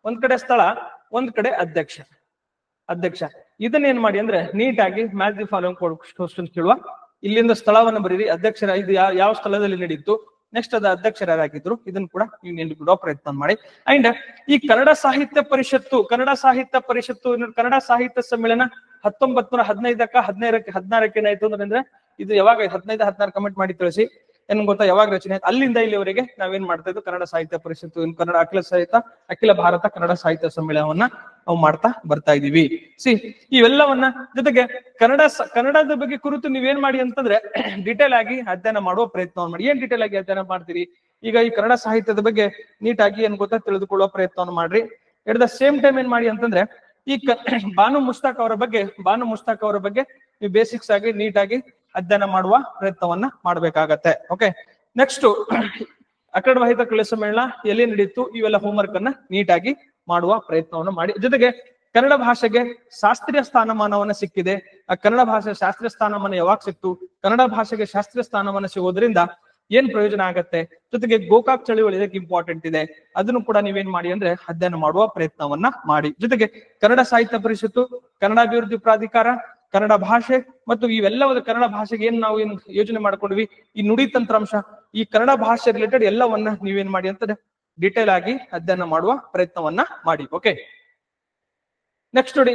ಒಂದ್ ಕಡೆ ಸ್ಥಳ, ಒಂದ್ ಕಡೆ ಅಧ್ಯಕ್ಷ. ಇದನ್ನ ಏನ್ ಮಾಡಿ ಅಂದ್ರೆ ನೀಟಾಗಿ ಮ್ಯಾಚ್ ದಿ ಫಾಲೋಯಿಂಗ್ ಕ್ವಶನ್ ಕೇಳುವ, ಇಲ್ಲಿಂದ ಸ್ಥಳವನ್ನು ಬರೀರಿ, ಅಧ್ಯಕ್ಷರ ಇದು ಯಾವ ಸ್ಥಳದಲ್ಲಿ ನಡೀತು, ನೆಕ್ಸ್ಟ್ ಅದ ಅಧ್ಯಕ್ಷರ ಯಾರಾಗಿದ್ರು, ಇದನ್ನ ಕೂಡ ನೀವು ನೆನಪಿಡುವ ಪ್ರಯತ್ನ ಮಾಡಿ. ಅಂಡ್ ಈ ಕನ್ನಡ ಸಾಹಿತ್ಯ ಪರಿಷತ್ತು ಕನ್ನಡ ಸಾಹಿತ್ಯ ಸಮ್ಮೇಳನ 1915ಕ್ಕ 16ಕ್ಕೆ ಏನಾಯ್ತು ಅಂದ್ರೆ, ಇದು ಯಾವಾಗ 15, 16 ಕಮೆಂಟ್ ಮಾಡಿ ತಿಳಿಸಿ ಏನ್ ಗೊತ್ತಾ, ಯಾವಾಗ ರಚನೆ ಆಯ್ತು. ಅಲ್ಲಿಂದ ಇಲ್ಲಿವರೆಗೆ ನಾವೇನ್ ಮಾಡ್ತಾ ಇದ್ವಿ, ಕನ್ನಡ ಸಾಹಿತ್ಯ ಪರಿಷತ್ತು, ಕನ್ನಡ ಅಖಿಲ ಭಾರತ ಕನ್ನಡ ಸಾಹಿತ್ಯ ಸಮ್ಮೇಳನವನ್ನ ನಾವು ಮಾಡ್ತಾ ಬರ್ತಾ ಇದೀವಿ. ಇವೆಲ್ಲವನ್ನ ಜೊತೆಗೆ ಕನ್ನಡದ ಬಗ್ಗೆ ಕುರಿತು ನೀವೇನ್ ಮಾಡಿ ಅಂತಂದ್ರೆ ಡಿಟೇಲ್ ಆಗಿ ಅಧ್ಯಯನ ಮಾಡುವ ಪ್ರಯತ್ನವನ್ನು ಮಾಡಿ. ಏನ್ ಡಿಟೇಲ್ ಆಗಿ ಅಧ್ಯಯನ ಮಾಡ್ತೀರಿ, ಈಗ ಈ ಕನ್ನಡ ಸಾಹಿತ್ಯದ ಬಗ್ಗೆ ನೀಟಾಗಿ ಏನ್ ಗೊತ್ತಾ ತಿಳಿದುಕೊಳ್ಳುವ ಪ್ರಯತ್ನವನ್ನು ಮಾಡ್ರಿ. ಎಟ್ ದ ಸೇಮ್ ಟೈಮ್ ಏನ್ ಮಾಡಿ ಅಂತಂದ್ರೆ ಈ ಬಾನು ಮುಸ್ತಾಕ್ ಅವರ ಬಗ್ಗೆ ನೀವು ಬೇಸಿಕ್ಸ್ ಆಗಿ ನೀಟಾಗಿ ಅಧ್ಯಯನ ಮಾಡುವ ಪ್ರಯತ್ನವನ್ನ ಮಾಡ್ಬೇಕಾಗತ್ತೆ. ಓಕೆ, ನೆಕ್ಸ್ಟ್ ಅಖಂಡ ಕಲೆ ಸಮ್ಮೇಳನ ಎಲ್ಲಿ ನಡೀತು, ಇವೆಲ್ಲ ಹೋಮ್ವರ್ಕ್ ಅನ್ನ ನೀಟಾಗಿ ಮಾಡುವ ಪ್ರಯತ್ನವನ್ನು ಮಾಡಿ. ಜೊತೆಗೆ ಕನ್ನಡ ಭಾಷೆಗೆ ಶಾಸ್ತ್ರೀಯ ಸ್ಥಾನಮಾನವನ್ನ ಸಿಕ್ಕಿದೆ. ಆ ಕನ್ನಡ ಭಾಷೆ ಶಾಸ್ತ್ರೀಯ ಸ್ಥಾನಮಾನ ಯಾವಾಗ ಸಿಕ್ತು, ಕನ್ನಡ ಭಾಷೆಗೆ ಶಾಸ್ತ್ರೀಯ ಸ್ಥಾನಮಾನ ಸಿಗೋದ್ರಿಂದ ಏನ್ ಪ್ರಯೋಜನ ಆಗತ್ತೆ, ಜೊತೆಗೆ ಗೋಕಾಕ್ ಚಳುವಳಿ ಇದಕ್ಕೆ ಇಂಪಾರ್ಟೆಂಟ್ ಇದೆ, ಅದನ್ನು ಕೂಡ ನೀವೇನ್ ಮಾಡಿ ಅಂದ್ರೆ ಅಧ್ಯಯನ ಮಾಡುವ ಪ್ರಯತ್ನವನ್ನ ಮಾಡಿ. ಜೊತೆಗೆ ಕನ್ನಡ ಸಾಹಿತ್ಯ ಪರಿಷತ್ತು, ಕನ್ನಡ ಅಭಿವೃದ್ಧಿ ಪ್ರಾಧಿಕಾರ, ಕನ್ನಡ ಭಾಷೆ ಮತ್ತು ಇವೆಲ್ಲವೂ ಕನ್ನಡ ಭಾಷೆಗೆ ಏನ್ ನಾವು ಏನ್ ಯೋಜನೆ ಮಾಡ್ಕೊಂಡ್ವಿ, ಈ ನುಡಿ ತಂತ್ರಾಂಶ, ಈ ಕನ್ನಡ ಭಾಷೆ ರಿಲೇಟೆಡ್ ಎಲ್ಲವನ್ನ ನೀವೇನ್ ಮಾಡಿ ಅಂತಂದ್ರೆ ಡಿಟೇಲ್ ಆಗಿ ಅಧ್ಯಯನ ಮಾಡುವ ಪ್ರಯತ್ನವನ್ನ ಮಾಡಿ. ಓಕೆ, ನೆಕ್ಸ್ಟ್ ನೋಡಿ,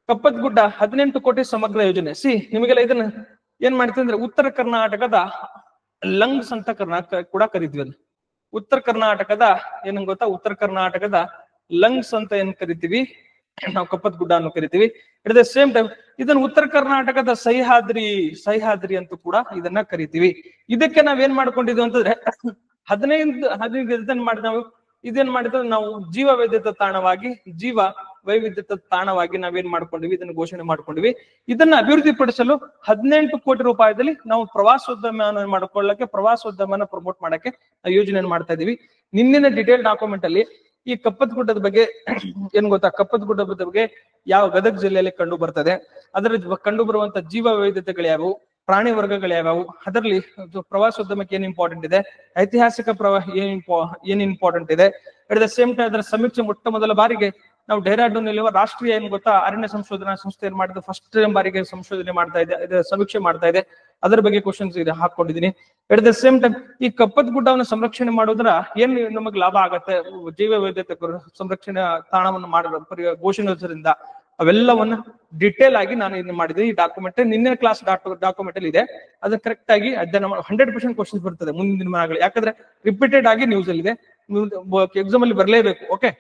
ಕಪ್ಪತ್ಗುಡ್ಡ 18 ಕೋಟಿ ಸಮಗ್ರ ಯೋಜನೆ. ನಿಮಗೆಲ್ಲ ಇದನ್ನ ಏನ್ ಮಾಡ್ತೀವಿ ಅಂದ್ರೆ ಉತ್ತರ ಕರ್ನಾಟಕದ ಲಂಗ್ಸ್ ಅಂತ ಕೂಡ ಕರಿತೀವಿ. ಅದು ಉತ್ತರ ಕರ್ನಾಟಕದ ಏನ್ ಗೊತ್ತಾ, ಉತ್ತರ ಕರ್ನಾಟಕದ ಲಂಗ್ಸ್ ಅಂತ ಏನ್ ಕರಿತೀವಿ ನಾವು, ಕಪ್ಪತ್ಗುಡ್ಡ ಅನ್ನು ಕರಿತೀವಿ. ಇಟ್ ದ ಸೇಮ್ ಟೈಮ್ ಇದನ್ನ ಉತ್ತರ ಕರ್ನಾಟಕದ ಸಹ್ಯಾದ್ರಿ ಅಂತ ಕೂಡ ಇದನ್ನ ಕರಿತೀವಿ. ಇದಕ್ಕೆ ನಾವೇನ್ ಮಾಡ್ಕೊಂಡಿದ್ವಿ ಅಂತಂದ್ರೆ 15 ಮಾಡಿ ನಾವು ಇದೇನ್ ಮಾಡಿದ್ರೆ ನಾವು ಜೀವ ವೈವಿಧ್ಯತೆ ತಾಣವಾಗಿ ನಾವೇನ್ ಮಾಡ್ಕೊಂಡಿವಿ, ಇದನ್ನ ಘೋಷಣೆ ಮಾಡ್ಕೊಂಡಿವಿ. ಇದನ್ನ ಅಭಿವೃದ್ಧಿ ಪಡಿಸಲು 18 ಕೋಟಿ ರೂಪಾಯಿದಲ್ಲಿ ನಾವು ಪ್ರವಾಸೋದ್ಯಮ ಮಾಡ್ಕೊಳ್ಳಕ್ಕೆ, ಪ್ರವಾಸೋದ್ಯಮನ ಪ್ರಮೋಟ್ ಮಾಡಕ್ಕೆ ಯೋಜನೆ ಮಾಡ್ತಾ ಇದೀವಿ. ನಿನ್ನಿನ ಡಿಟೇಲ್ ಡಾಕ್ಯುಮೆಂಟ್ ಅಲ್ಲಿ ಈ ಕಪ್ಪತ್ಗುಡ್ಡದ ಬಗ್ಗೆ ಏನ್ ಗೊತ್ತಾ, ಕಪ್ಪತ್ಗುಡ್ಡದ ಬಗ್ಗೆ ಯಾವ ಗದಗ ಜಿಲ್ಲೆಯಲ್ಲಿ ಕಂಡು ಬರ್ತದೆ, ಅದರ ಕಂಡು ಬರುವಂತ ಜೀವ ವೈವಿಧ್ಯತೆಗಳು ಯಾವುವು, ಪ್ರಾಣಿ ವರ್ಗಗಳು ಯಾವ್ಯಾವು, ಅದರಲ್ಲಿ ಪ್ರವಾಸೋದ್ಯಮಕ್ಕೆ ಏನ್ ಇಂಪಾರ್ಟೆಂಟ್ ಇದೆ, ಐತಿಹಾಸಿಕ ಏನ್ ಇಂಪಾರ್ಟೆಂಟ್ ಇದೆ. ಅಟ್ ದ ಸೇಮ್ ಟೈಮ್ ಅದರ ಸಮೀಕ್ಷೆ ಮೊಟ್ಟ ಮೊದಲ ಬಾರಿಗೆ ನಾವು ಡೆಹ್ರಾಡೂನ್ ಅಲ್ಲಿ ರಾಷ್ಟ್ರೀಯ ಏನ್ ಗೊತ್ತಾ ಅರಣ್ಯ ಸಂಶೋಧನಾ ಸಂಸ್ಥೆ ಏನ್ ಮಾಡಿದ್ರೆ ಫಸ್ಟ್ ಟೈಮ್ ಬಾರಿಗೆ ಸಂಶೋಧನೆ ಮಾಡ್ತಾ ಇದೆ, ಸಮೀಕ್ಷೆ ಮಾಡ್ತಾ ಇದೆ. ಅದರ ಬಗ್ಗೆ ಕ್ವಶನ್ಸ್ ಇದೆ ಹಾಕೊಂಡಿದ್ದೀನಿ. ಎಟ್ ದ ಸೇಮ್ ಟೈಮ್ ಈ ಕಪ್ಪತ್ಗುಡ್ಡವನ್ನು ಸಂರಕ್ಷಣೆ ಮಾಡೋದ್ರ ಏನ್ ನಮಗೆ ಲಾಭ ಆಗತ್ತೆ, ಜೀವ ವೈವಿಧ್ಯತೆ ಸಂರಕ್ಷಣೆ ತಾಣವನ್ನು ಮಾಡಿದ ಘೋಷಣೆಯಿಂದ ಅವೆಲ್ಲವನ್ನ ಡಿಟೇಲ್ ಆಗಿ ನಾನು ಇದನ್ನ ಮಾಡಿದ್ದೀನಿ. ಈ ಡಾಕ್ಯುಮೆಂಟ್ ನಿನ್ನೆ ಕ್ಲಾಸ್ ಡಾಕ್ಯುಮೆಂಟ್ ಅಲ್ಲಿ ಇದೆ, ಅದನ್ನ ಕರೆಕ್ಟ್ ಆಗಿ ಅಧ್ಯಯನ ಮಾಡಿ 100% ಕ್ವಶನ್ಸ್ ಬರ್ತದೆ ಮುಂದಿನ ದಿನಗಳಲ್ಲಿ. ಯಾಕಂದ್ರೆ ರಿಪೀಟೆಡ್ ಆಗಿ ನ್ಯೂಸ್ ಅಲ್ಲಿ ಇದೆ, ಎಕ್ಸಾಮ್ ಅಲ್ಲಿ ಬರಲೇಬೇಕು. ಓಕೆ,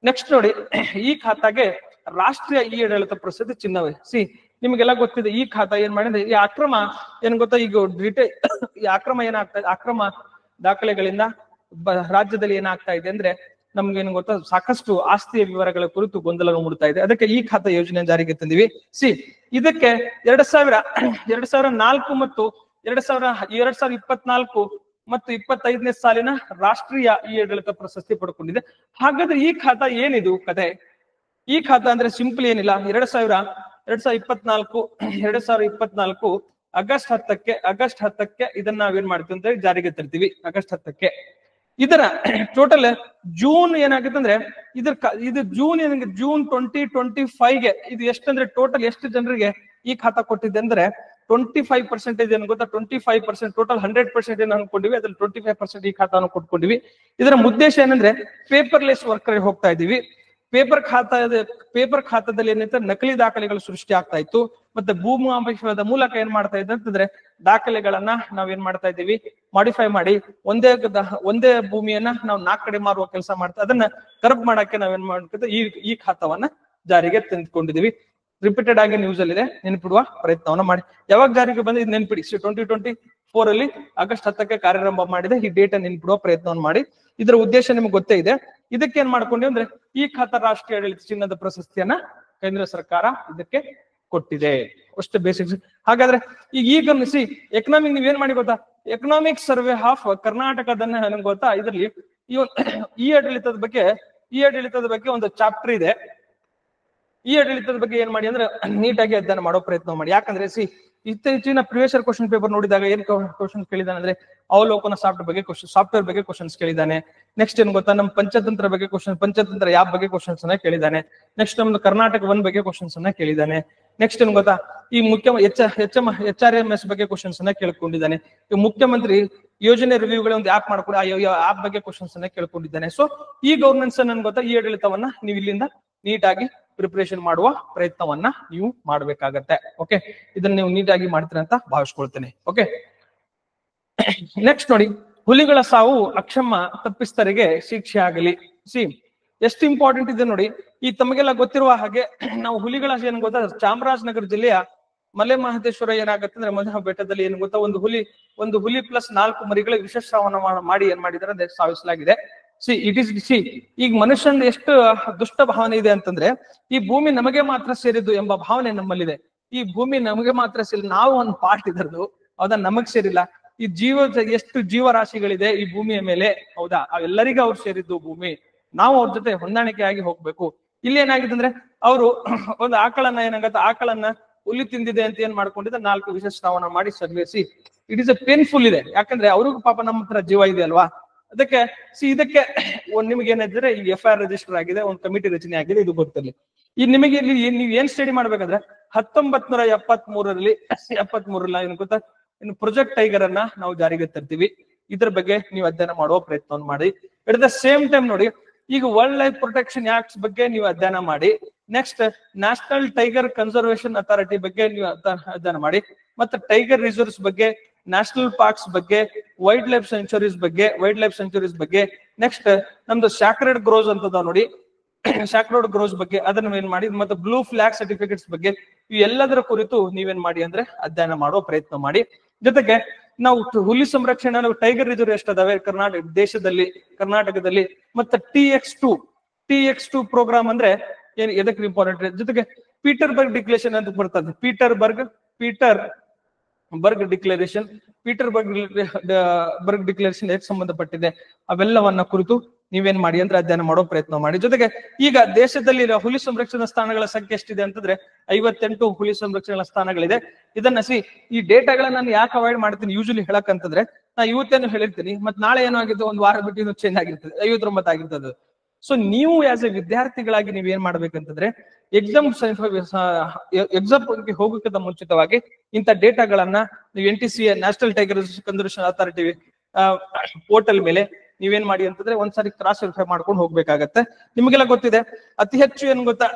ನೆಕ್ಸ್ಟ್ ನೋಡಿ, ಈ ಖಾತಾಗೆ ರಾಷ್ಟ್ರೀಯ ಇ ಆಡಳಿತ ಪ್ರಸಿದ್ಧ ಚಿಹ್ನವೇ. ನಿಮ್ಗೆಲ್ಲ ಗೊತ್ತಿದೆ ಈ ಖಾತಾ ಏನ್ ಮಾಡಿದ್ರೆ ಈ ಅಕ್ರಮ ಏನ್ ಗೊತ್ತಾ, ಈಗ ಈ ಅಕ್ರಮ ಏನಾಗ್ತಾ ಇದೆ, ಅಕ್ರಮ ದಾಖಲೆಗಳಿಂದ ರಾಜ್ಯದಲ್ಲಿ ಏನಾಗ್ತಾ ಇದೆ ಅಂದ್ರೆ ನಮ್ಗೇನು ಗೊತ್ತಾ, ಸಾಕಷ್ಟು ಆಸ್ತಿಯ ವಿವರಗಳ ಕುರಿತು ಗೊಂದಲ ಮೂಡ್ತಾ ಇದೆ. ಅದಕ್ಕೆ ಈ ಖಾತಾ ಯೋಜನೆ ಜಾರಿಗೆ ತಂದಿವಿ. ಇದಕ್ಕೆ 2004 ಮತ್ತು 2024 ಮತ್ತು 25ನೇ ಸಾಲಿನ ರಾಷ್ಟ್ರೀಯ ಇ ಆಡಳಿತ ಪ್ರಶಸ್ತಿ ಪಡ್ಕೊಂಡಿದೆ. ಹಾಗಾದ್ರೆ ಈ ಖಾತಾ ಏನಿದು ಕತೆ? ಈ ಖಾತಾ ಅಂದ್ರೆ ಸಿಂಪಲ್ ಏನಿಲ್ಲ, 2024 ಆಗಸ್ಟ್ 10ಕ್ಕೆ ಇದನ್ನ ನಾವೇನ್ ಮಾಡ್ತೀವಿ ಅಂತ ಜಾರಿಗೆ ತರ್ತೀವಿ. ಆಗಸ್ಟ್ 10ಕ್ಕೆ ಇದರ ಟೋಟಲ್ ಜೂನ್ ಏನಾಗುತ್ತೆ ಅಂದ್ರೆ ಇದು ಜೂನ್ 2025ಗೆ ಇದು ಎಷ್ಟಂದ್ರೆ ಟೋಟಲ್ ಎಷ್ಟು ಜನರಿಗೆ ಈ ಖಾತಾ ಕೊಟ್ಟಿದೆ ಅಂದ್ರೆ 25% ಏನ್ ಗೊತ್ತಾ, 25% ಟೋಟಲ್ 100% ಏನ್ ಅನ್ಕೊಂಡಿವಿ, ಅದ್ರಲ್ಲಿ 25% ಈ ಖಾತಾವನ್ನು ಕೊಟ್ಕೊಂಡಿವಿ. ಇದರ ಉದ್ದೇಶ ಏನಂದ್ರೆ ಪೇಪರ್ಲೆಸ್ ವರ್ಕರ್ ಹೋಗ್ತಾ ಇದೀವಿ. ಪೇಪರ್ ಖಾತಾದಲ್ಲಿ ಏನೈತೆ ನಕಲಿ ದಾಖಲೆಗಳು ಸೃಷ್ಟಿ ಆಗ್ತಾ ಇತ್ತು. ಮತ್ತೆ ಭೂಮಾಪೇಕ್ಷದ ಮೂಲಕ ಏನ್ ಮಾಡ್ತಾ ಇದೆ ಅಂತಂದ್ರೆ ದಾಖಲೆಗಳನ್ನ ನಾವೇನ್ ಮಾಡ್ತಾ ಇದ್ದೀವಿ, ಮಾಡಿಫೈ ಮಾಡಿ ಒಂದೇ ಭೂಮಿಯನ್ನ ನಾವು 4 ಕಡೆ ಮಾರುವ ಕೆಲಸ ಮಾಡ್ತಾ, ಅದನ್ನ ಕರಬ್ ಮಾಡಕ್ಕೆ ನಾವೇನ್ ಮಾಡ್ತೀವಿ, ಈ ಖಾತಾವನ್ನ ಜಾರಿಗೆ ತಂದುಕೊಂಡಿದೀವಿ. ರಿಪೀಟೆಡ್ ಆಗಿ ನ್ಯೂಸ್ ಅಲ್ಲಿ ಇದೆ, ನೆನಪಿಡುವ ಪ್ರಯತ್ನವನ್ನ ಮಾಡಿ. ಯಾವಾಗ ಜಾರಿಗೆ ಬಂದಿದ್ದು ನೆನಪಿಡಿ. 2024 ಅಲ್ಲಿ ಆಗಸ್ಟ್ 10ಕ್ಕೆ ಕಾರ್ಯಾರಂಭ ಮಾಡಿದೆ. ಈ ಡೇಟ್ ಅನ್ನು ನೆನಪಿಡುವ ಪ್ರಯತ್ನವನ್ನು ಮಾಡಿ. ಇದರ ಉದ್ದೇಶ ನಿಮ್ಗೆ ಗೊತ್ತೇ ಇದೆ. ಇದಕ್ಕೆ ಏನ್ ಮಾಡ್ಕೊಂಡಿ ಅಂದ್ರೆ ಈ ಖಾತಾ ರಾಷ್ಟ್ರೀಯ ಆಡಳಿತ ಚಿನ್ನದ ಪ್ರಶಸ್ತಿಯನ್ನ ಕೇಂದ್ರ ಸರ್ಕಾರ ಇದಕ್ಕೆ ಕೊಟ್ಟಿದೆ. ಅಷ್ಟು ಬೇಸಿಕ್ಸ್. ಹಾಗಾದ್ರೆ ಈಗ ಗಮನಿಸಿ, ಎಕನಾಮಿಕ್ ನೀವ್ ಏನ್ ಮಾಡಿ ಗೊತ್ತಾ, ಎಕನಾಮಿಕ್ ಸರ್ವೆ ಆಫ್ ಕರ್ನಾಟಕದನ್ನ ನನಗೆ ಗೊತ್ತಾ, ಇದರಲ್ಲಿ ಈ ಆಡಳಿತದ ಬಗ್ಗೆ ಒಂದು ಚಾಪ್ಟರ್ ಇದೆ. ಈ ಆಡಳಿತದ ಬಗ್ಗೆ ಏನ್ ಮಾಡಿ ಅಂದ್ರೆ ನೀಟಾಗಿ ಅಧ್ಯಯನ ಮಾಡೋ ಪ್ರಯತ್ನ ಮಾಡಿ. ಯಾಕಂದ್ರೆ ಇತ್ತೀಚಿನ ಪ್ರಿವಿಯಸ್ ಇಯರ್ ಕ್ವಶನ್ ಪೇಪರ್ ನೋಡಿದಾಗ ಏನ್ ಕ್ವಶನ್ ಕೇಳಿದಾನೆ ಅಂದ್ರೆ ಅವಲೋಕನ ಸಾಫ್ಟ್ವೇರ್ ಬಗ್ಗೆ ಕ್ವಶನ್ಸ್ ಕೇಳಿದಾನೆ. ನೆಕ್ಸ್ಟ್ ಏನ್ ಗೊತ್ತಾ, ನಮ್ಮ ಪಂಚತಂತ್ರ ಬಗ್ಗೆ ಪಂಚತಂತ್ರ ಯಾವ ಬಗ್ಗೆ ಕ್ವಶನ್ಸ್ ಅನ್ನ ಕೇಳಿದಾನೆ. ನೆಕ್ಸ್ಟ್ ನಮ್ದು ಕರ್ನಾಟಕ 1 ಬಗ್ಗೆ ಕ್ವಶನ್ಸ್ ಅನ್ನ ಕೇಳಿದಾನೆ. ನೆಕ್ಸ್ಟ್ ಏನ್ ಗೊತ್ತಾ, ಈ HRMS ಬಗ್ಗೆ ಕ್ವಶನ್ಸ್ ಅನ್ನ ಕೇಳ್ಕೊಂಡಿದ್ದಾನೆ. ಈ ಮುಖ್ಯಮಂತ್ರಿ ಯೋಜನೆ ರಿವ್ಯೂಗಳ ಒಂದು ಆಪ್ ಮಾಡ್ಕೊಂಡು ಆ ಆಪ್ ಬಗ್ಗೆ ಕ್ವಶನ್ಸ್ ಅನ್ನ ಕೇಳ್ಕೊಂಡಿದ್ದಾನೆ. ಸೊ ಈ ಗವರ್ನೆನ್ಸ್ ನನ್ ಗೊತ್ತಾ, ಈ ಆಡಳಿತವನ್ನ ನೀವು ಇಲ್ಲಿಂದ ನೀಟಾಗಿ ಪ್ರಿಪರೇಷನ್ ಮಾಡುವ ಪ್ರಯತ್ನವನ್ನ ನೀವು ಮಾಡ್ಬೇಕಾಗತ್ತೆ. ಓಕೆ, ಇದನ್ನ ನೀವು ನೀಟಾಗಿ ಮಾಡ್ತೀರ ಅಂತ ಭಾವಿಸ್ಕೊಳ್ತೇನೆ. ಓಕೆ, ನೆಕ್ಸ್ಟ್ ನೋಡಿ, ಹುಲಿಗಳ ಸಾವು ಅಕ್ಷಮ ತಪ್ಪಿಸ್ತರಿಗೆ ಶಿಕ್ಷೆ ಆಗಲಿ. ಎಷ್ಟು ಇಂಪಾರ್ಟೆಂಟ್ ಇದೆ ನೋಡಿ. ಈ ತಮಗೆಲ್ಲ ಗೊತ್ತಿರುವ ಹಾಗೆ ನಾವು ಹುಲಿಗಳ ಏನ್ ಗೊತ್ತಾ, ಚಾಮರಾಜನಗರ ಜಿಲ್ಲೆಯ ಮಲೆ ಮಹದೇಶ್ವರ ಏನಾಗುತ್ತೆ ಅಂದ್ರೆ ಮಲೆ ಬೆಟ್ಟದಲ್ಲಿ ಏನ್ ಗೊತ್ತಾ, ಒಂದು ಹುಲಿ ಪ್ಲಸ್ 4 ಮರಿಗಳ ವಿಷಶ್ರಾವಣ ಮಾಡಿ ಏನ್ ಮಾಡಿದಾರೆ ಅಂದ್ರೆ ಸಾವಿಸಲಾಗಿದೆ. ಈಗ ಮನುಷ್ಯನ ಎಷ್ಟು ದುಷ್ಟ ಭಾವನೆ ಇದೆ ಅಂತಂದ್ರೆ, ಈ ಭೂಮಿ ನಮಗೆ ಮಾತ್ರ ಸೇರಿದ್ದು ಎಂಬ ಭಾವನೆ ನಮ್ಮಲ್ಲಿದೆ. ಈ ಭೂಮಿ ನಮಗೆ ಮಾತ್ರ ಸೇರಿ, ನಾವು ಒಂದು ಪಾರ್ಟ್ ಇದರದು, ಹೌದಾ, ನಮಗ್ ಸೇರಿಲ್ಲ. ಈ ಎಷ್ಟು ಜೀವರಾಶಿಗಳಿದೆ ಈ ಭೂಮಿಯ ಮೇಲೆ, ಹೌದಾ, ಅವೆಲ್ಲರಿಗೂ ಅವ್ರು ಸೇರಿದ್ದು ಭೂಮಿ. ನಾವು ಅವ್ರ ಜೊತೆ ಹೊಂದಾಣಿಕೆ ಆಗಿ ಹೋಗ್ಬೇಕು. ಇಲ್ಲಿ ಏನಾಗಿದೆ ಅಂದ್ರೆ, ಅವರು ಒಂದು ಆಕಳನ್ನ ಹುಲಿ ತಿಂದಿದೆ ಅಂತ ಏನ್ ಮಾಡ್ಕೊಂಡಿದ್ದ 4 ವಿಷಶ್ರಾವಣ ಮಾಡಿ ಸರ್ವೇಸಿ. ಇಟ್ ಇಸ್ ಪೇನ್ಫುಲ್ ಇದೆ. ಯಾಕಂದ್ರೆ ಅವ್ರಿಗೂ ಪಾಪ ನಮ್ಮ ಹತ್ರ ಜೀವ ಇದೆ ಅಲ್ವಾ. ಅದಕ್ಕೆ ಇದಕ್ಕೆ ನಿಮ್ಗೆ ಏನಿದ್ರೆ ಈಗ FIR ರಿಜಿಸ್ಟರ್ ಆಗಿದೆ, ಒಂದು ಕಮಿಟಿ ರಚನೆ ಆಗಿದೆ, ಇದು ಗೊತ್ತಿರಲಿ. ಈ ನಿಮಗೆ ಇಲ್ಲಿ ನೀವ್ ಏನ್ ಸ್ಟಡಿ ಮಾಡ್ಬೇಕಂದ್ರೆ 1973ರಲ್ಲಿ ಏನ್ ಗೊತ್ತಾ, ಇನ್ನು ಪ್ರಾಜೆಕ್ಟ್ ಟೈಗರ್ ಅನ್ನ ನಾವು ಜಾರಿಗೆ ತರ್ತೀವಿ. ಇದ್ರ ಬಗ್ಗೆ ನೀವು ಅಧ್ಯಯನ ಮಾಡುವ ಪ್ರಯತ್ನವನ್ನು ಮಾಡಿ. ಎಟ್ ದ ಸೇಮ್ ಟೈಮ್ ನೋಡಿ, ಈಗ ವೈಲ್ಡ್ ಲೈಫ್ ಪ್ರೊಟೆಕ್ಷನ್ ಆಕ್ಟ್ಸ್ ಬಗ್ಗೆ ನೀವು ಅಧ್ಯಯನ ಮಾಡಿ. Next national tiger conservation authority ಬಗ್ಗೆ ನೀವು ಅಧ್ಯಯನ ಮಾಡಿ. ಮತ್ತೆ ಟೈಗರ್ ರಿಸರ್ವ್ಸ್ ಬಗ್ಗೆ, ನ್ಯಾಷನಲ್ ಪಾರ್ಕ್ಸ್ ಬಗ್ಗೆ, ವೈಲ್ಡ್ ಲೈಫ್ ಸೆಂಚುರೀಸ್ ಬಗ್ಗೆ, ನೆಕ್ಸ್ಟ್ ನಮ್ದು ಸ್ಯಾಕ್ರೆಡ್ ಗ್ರೋಸ್ ಅಂತದ ನೋಡಿ, ಸ್ಯಾಕ್ರೆಡ್ ಗ್ರೋಸ್ ಬಗ್ಗೆ ಅದನ್ನ ಏನ್ ಮಾಡಿ, ಮತ್ತೆ ಬ್ಲೂ ಫ್ಲಾಗ್ ಸರ್ಟಿಫಿಕೇಟ್ಸ್ ಬಗ್ಗೆ, ಇವು ಎಲ್ಲದರ ಕುರಿತು ನೀವೇನ್ ಮಾಡಿ ಅಂದ್ರೆ ಅಧ್ಯಯನ ಮಾಡುವ ಪ್ರಯತ್ನ ಮಾಡಿ. ಜೊತೆಗೆ ನಾವು ಹುಲಿ ಸಂರಕ್ಷಣೆ, ಟೈಗರ್ ರಿಸರ್ವ್ ಎಷ್ಟದಾವೆ ಕರ್ನಾಟಕದಲ್ಲಿ, ಮತ್ತೆ TX2 ಪ್ರೋಗ್ರಾಮ್ ಅಂದ್ರೆ ಏನ್ ಎದಕ್ಕೆ ಇಂಪಾರ್ಟೆಂಟ್. ಜೊತೆಗೆ ಪೀಟರ್ಬರ್ಗ್ ಡಿಕ್ಲೇರೇಷನ್ ಅಂತ ಬರ್ತದೆ. ಪೀಟರ್ಬರ್ಗ್ ಡಿಕ್ಲೇರೇಷನ್ ಹೇಗೆ ಸಂಬಂಧಪಟ್ಟಿದೆ, ಅವೆಲ್ಲವನ್ನ ಕುರಿತು ನೀವೇನ್ ಮಾಡಿ ಅಂದ್ರೆ ಅಧ್ಯಯನ ಮಾಡೋ ಪ್ರಯತ್ನ ಮಾಡಿ. ಜೊತೆಗೆ ಈಗ ದೇಶದಲ್ಲಿ ಹುಲಿ ಸಂರಕ್ಷಣಾ ಸ್ಥಾನಗಳ ಸಂಖ್ಯೆ ಎಷ್ಟಿದೆ ಅಂತಂದ್ರೆ 58 ಹುಲಿ ಸಂರಕ್ಷಣಾ ಸ್ಥಾನಗಳಿದೆ. ಇದನ್ನ ಈ ಡೇಟಾಗಳನ್ನ ನಾನು ಯಾಕೆ ಅವಾಯ್ಡ್ ಮಾಡ್ತೀನಿ ಯೂಶಲಿ ಹೇಳಕ್ಕಂತಂದ್ರೆ, ನಾ ಇವತ್ತೇನು ಹೇಳಿರ್ತೀನಿ, ಮತ್ ನಾಳೆ ಏನೋ ಆಗಿದ್ದು ಒಂದು ವಾರ ಬಿಟ್ಟು ಚೇಂಜ್ ಆಗಿರ್ತದೆ, 59 ಆಗಿರ್ತದೆ. ಸೊ ನೀವು ಆಸ್ ಎ ವಿದ್ಯಾರ್ಥಿಗಳಾಗಿ ನೀವ್ ಏನ್ ಮಾಡ್ಬೇಕಂತಂದ್ರೆ, ಎಕ್ಸಾಮ್ ಹೋಗೋಕ್ಕಿಂತ ಮುಂಚಿತವಾಗಿ ಇಂಥ ಡೇಟಾಗಳನ್ನ ನೀವು NTCA national tiger conservation authority portal ಮೇಲೆ ನೀವೇನ್ ಮಾಡಿ ಅಂತಂದ್ರೆ ಒಂದ್ಸಾರಿ ಕ್ರಾಸ್ ವೆರಿಫೈ ಮಾಡ್ಕೊಂಡು ಹೋಗ್ಬೇಕಾಗತ್ತೆ. ನಿಮಗೆಲ್ಲ ಗೊತ್ತಿದೆ, ಅತಿ ಹೆಚ್ಚು ಏನ್ ಗೊತ್ತಾ,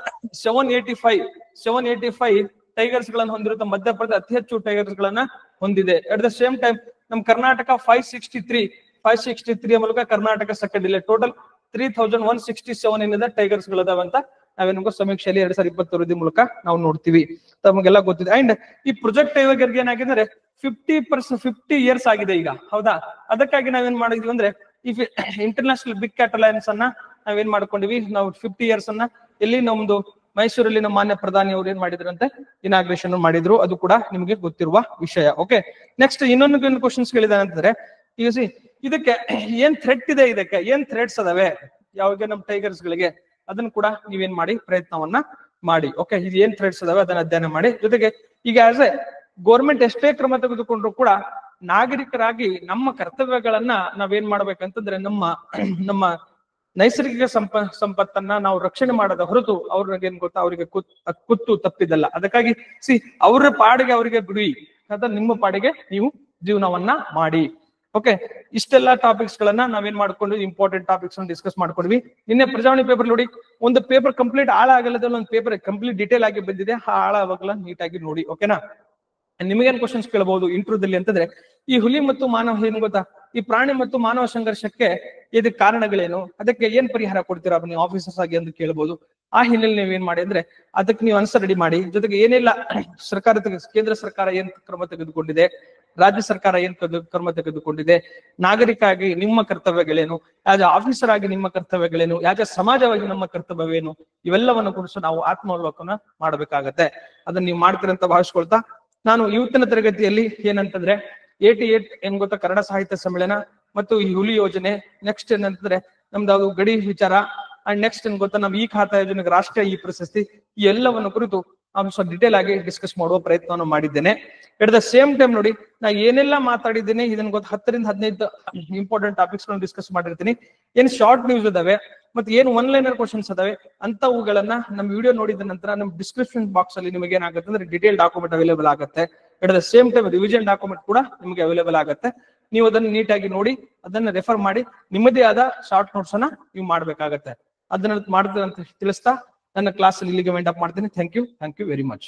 785 ಟೈಗರ್ಸ್ ಗಳನ್ನ ಹೊಂದಿರುತ್ತೆ. ಮಧ್ಯಪ್ರದೇಶ ಅತಿ ಹೆಚ್ಚು ಟೈಗರ್ಸ್ ಗಳನ್ನ ಹೊಂದಿದೆ. ಅಟ್ ದ ಸೇಮ್ ಟೈಮ್ ನಮ್ ಕರ್ನಾಟಕ 563 ಮೂಲಕ ಕರ್ನಾಟಕ ಸೆಕೆಂಡ್ ಇಲ್ಲ. ಟೋಟಲ್ 3167 ಏನಿದೆ ಟೈಗರ್ಸ್ ಗಳದಾವಂತ ನಾವೇನೋ ಸಮೀಕ್ಷೆಯಲ್ಲಿ 2020 ಮೂಲಕ ನಾವು ನೋಡ್ತೀವಿ. ತಮಗೆಲ್ಲ ಗೊತ್ತಿದೆ. ಅಂಡ್ ಈ ಪ್ರಾಜೆಕ್ಟ್ ಟೈಗರ್ಗೆ ಏನಾಗಿದೆ 50 ಇಯರ್ಸ್ ಆಗಿದೆ ಈಗ, ಹೌದಾ. ಅದಕ್ಕಾಗಿ ನಾವೇನ್ ಮಾಡಿದ್ವಿ ಅಂದ್ರೆ, ಈ ಇಂಟರ್ನ್ಯಾಷನಲ್ ಬಿಗ್ ಕ್ಯಾಟ್ ಅಲಯನ್ಸ್ ಅನ್ನ ನಾವೇನ್ ಮಾಡ್ಕೊಂಡಿವಿ, ನಾವು 50 ಇಯರ್ಸ್ ಅನ್ನ ಎಲ್ಲಿ ನಮ್ದು ಮೈಸೂರಲ್ಲಿ ನಮ್ಮ ಮಾನ್ಯ ಪ್ರಧಾನಿ ಅವ್ರು ಏನ್ ಮಾಡಿದ್ರಂತೆ, ಇನಾಗ್ರೇಷನ್ ಮಾಡಿದ್ರು. ಅದು ಕೂಡ ನಿಮ್ಗೆ ಗೊತ್ತಿರುವ ವಿಷಯ. ಓಕೆ, ನೆಕ್ಸ್ಟ್ ಇನ್ನೊಂದು ಕ್ವಶನ್ಸ್ ಕೇಳಿದಾರೆ ಅಂತಂದ್ರೆ, ಈಗ ಇದಕ್ಕೆ ಏನ್ ಥ್ರೆಟ್ ಇದೆ, ಇದಕ್ಕೆ ಏನ್ ಥ್ರೆಟ್ಸ್ ಅದಾವೆ ಯಾವಾಗ ನಮ್ ಟೈಗರ್ಸ್ ಗಳಿಗೆ, ಅದನ್ನ ಕೂಡ ನೀವೇನ್ ಮಾಡಿ ಪ್ರಯತ್ನವನ್ನ ಮಾಡಿ. ಓಕೆ, ಇದು ಏನ್ ಥ್ರೆಟ್ಸ್ ಅದಾವೆ ಅದನ್ನ ಅಧ್ಯಯನ ಮಾಡಿ. ಜೊತೆಗೆ ಈಗ ಆಸ್ ಎ ಗೌರ್ಮೆಂಟ್ ಎಷ್ಟೇ ಕ್ರಮ ತೆಗೆದುಕೊಂಡ್ರು ಕೂಡ ನಾಗರಿಕರಾಗಿ ನಮ್ಮ ಕರ್ತವ್ಯಗಳನ್ನ ನಾವೇನ್ ಮಾಡ್ಬೇಕಂತಂದ್ರೆ, ನಮ್ಮ ನೈಸರ್ಗಿಕ ಸಂಪತ್ತನ್ನ ನಾವು ರಕ್ಷಣೆ ಮಾಡದ ಹೊರತು ಅವ್ರಿಗೆ ಏನ್ ಗೊತ್ತಾ, ಅವರಿಗೆ ಕುತ್ತು ತಪ್ಪಿದಲ್ಲ. ಅದಕ್ಕಾಗಿ ಅವ್ರ ಪಾಡಿಗೆ ಅವರಿಗೆ ಬಿಡಿ, ನಿಮ್ಮ ಪಾಡಿಗೆ ನೀವು ಜೀವನವನ್ನ ಮಾಡಿ. ಓಕೆ, ಇಷ್ಟೆಲ್ಲ ಟಾಪಿಕ್ಸ್ ಗಳನ್ನ ನಾವೇನ್ ಮಾಡ್ಕೊಂಡು ಇಂಪಾರ್ಟೆಂಟ್ ಟಾಪಿಕ್ಸ್ ಡಿಸ್ಕಸ್ ಮಾಡ್ಕೊಂಡ್ವಿ. ನಿನ್ನೆ ಪ್ರಜಾವಾಣಿ ಪೇಪರ್ ನೋಡಿ, ಒಂದು ಪೇಪರ್ ಕಂಪ್ಲೀಟ್ ಆಳ ಆಗಲ್ಲದಲ್ಲಿ ಒಂದು ಪೇಪರ್ ಕಂಪ್ಲೀಟ್ ಡೀಟೇಲ್ ಆಗಿ ಬಂದಿದೆ. ಆ ಆಳ ಅವಾಗಲ್ಲ ನೀಟಾಗಿ ನೋಡಿ. ಓಕೆನಾ? ನಿಮಗೇನ್ ಕ್ವಶನ್ಸ್ ಕೇಳಬಹುದು ಇಂಟರ್ವ್ಯೂದಲ್ಲಿ ಅಂತಂದ್ರೆ, ಈ ಹುಲಿ ಮತ್ತು ಮಾನವ ಏನ್ ಗೊತ್ತಾ, ಈ ಪ್ರಾಣಿ ಮತ್ತು ಮಾನವ ಸಂಘರ್ಷಕ್ಕೆ ಇದಕ್ಕೆ ಕಾರಣಗಳೇನು, ಅದಕ್ಕೆ ಏನ್ ಪರಿಹಾರ ಕೊಡ್ತೀರಾ ನೀವು ಆಫೀಸರ್ಸ್ ಆಗಿ ಅಂತ ಕೇಳಬಹುದು. ಆ ಹಿನ್ನೆಲೆ ನೀವೇನ್ ಮಾಡಿ ಅಂದ್ರೆ ಅದಕ್ಕೆ ನೀವು ಆನ್ಸರ್ ರೆಡಿ ಮಾಡಿ. ಜೊತೆಗೆ ಏನೆಲ್ಲ ಕೇಂದ್ರ ಸರ್ಕಾರ ಏನ್ ಕ್ರಮ ತೆಗೆದುಕೊಂಡಿದೆ, ರಾಜ್ಯ ಸರ್ಕಾರ ಏನ್ ಕ್ರಮ ತೆಗೆದುಕೊಂಡಿದೆ, ನಾಗರಿಕ ಆಗಿ ನಿಮ್ಮ ಕರ್ತವ್ಯಗಳೇನು, ಯಾಸ್ ಆಫೀಸರ್ ಆಗಿ ನಿಮ್ಮ ಕರ್ತವ್ಯಗಳೇನು, ಯಾಸ್ ಸಮಾಜವಾಗಿ ನಮ್ಮ ಕರ್ತವ್ಯವೇನು, ಇವೆಲ್ಲವನ್ನು ಕೂಡ ನಾವು ಆತ್ಮಾವಲೋಕನ ಮಾಡಬೇಕಾಗತ್ತೆ. ಅದನ್ನ ನೀವು ಮಾಡ್ತೀರಂತ ಭಾವಿಸ್ಕೊಳ್ತಾ, ನಾನು ಇವತ್ತಿನ ತರಗತಿಯಲ್ಲಿ ಏನಂತಂದ್ರೆ 88 ಏನ್ ಗೊತ್ತಾ ಕನ್ನಡ ಸಾಹಿತ್ಯ ಸಮ್ಮೇಳನ ಮತ್ತು ಈ ಹುಲಿ ಯೋಜನೆ, ನೆಕ್ಸ್ಟ್ ಏನಂತಂದ್ರೆ ನಮ್ದು ಗಡಿ ವಿಚಾರ, ಅಂಡ್ ನೆಕ್ಸ್ಟ್ ಏನ್ ಗೊತ್ತಾ ನಮ್ ಈ ಖಾತಾ ಯೋಜನೆಗೆ ರಾಷ್ಟ್ರೀಯ ಈ ಪ್ರಶಸ್ತಿ, ಈ ಎಲ್ಲವನ್ನು ಕುರಿತು ಸ್ವಲ್ಪ ಡಿಟೇಲ್ ಆಗಿ ಡಿಸ್ಕಸ್ ಮಾಡುವ ಪ್ರಯತ್ನವನ್ನು ಮಾಡಿದ್ದೇನೆ. ಎಟ್ ದ ಸೇಮ್ ಟೈಮ್ ನೋಡಿ, ನಾ ಏನೆಲ್ಲ ಮಾತಾಡಿದ್ದೀನಿ ಇದನ್ನ ಗೊತ್ತಾ 10 ರಿಂದ 15 ಇಂಪಾರ್ಟೆಂಟ್ ಟಾಪಿಕ್ಸ್ ಡಿಸ್ಕಸ್ ಮಾಡಿರ್ತೀನಿ. ಏನ್ ಶಾರ್ಟ್ ನ್ಯೂಸ್ ಇದಾವೆ ಮತ್ತೆ ಏನು ಒನ್ ಲೈನರ್ ಕ್ವಶನ್ಸ್ ಅದಾವೆ ಅಂತವುಗಳನ್ನ ನಮ್ಮ ವಿಡಿಯೋ ನೋಡಿದ ನಂತರ ನಮ್ಮ ಡಿಸ್ಕ್ರಿಪ್ಷನ್ ಬಾಕ್ಸ್ ಅಲ್ಲಿ ನಿಮಗೆ ಏನಾಗುತ್ತೆ ಅಂದ್ರೆ ಡಿಟೇಲ್ ಡಾಕ್ಯುಮೆಂಟ್ ಅವೈಲೇಬಲ್ ಆಗುತ್ತೆ. ಎಟ್ the same time revision document ಕೂಡ ನಿಮಗೆ ಅವೈಲೇಬಲ್ ಆಗುತ್ತೆ. ನೀವು ಅದನ್ನ ನೀಟಾಗಿ ನೋಡಿ, ಅದನ್ನ ರೆಫರ್ ಮಾಡಿ ನಿಮ್ಮದೇ ಆದ ಶಾರ್ಟ್ ನೋಟ್ಸ್ ಅನ್ನ ನೀವು ಮಾಡ್ಬೇಕಾಗತ್ತೆ. ಅದನ್ನ ಮಾಡ್ತೀರ ಅಂತ ತಿಳಿಸ್ತಾ ನನ್ನ ಕ್ಲಾಸ್ ಇಲ್ಲಿಗೆ ವೈಂಡ್ ಅಪ್ ಮಾಡ್ತೀನಿ. Thank you very much.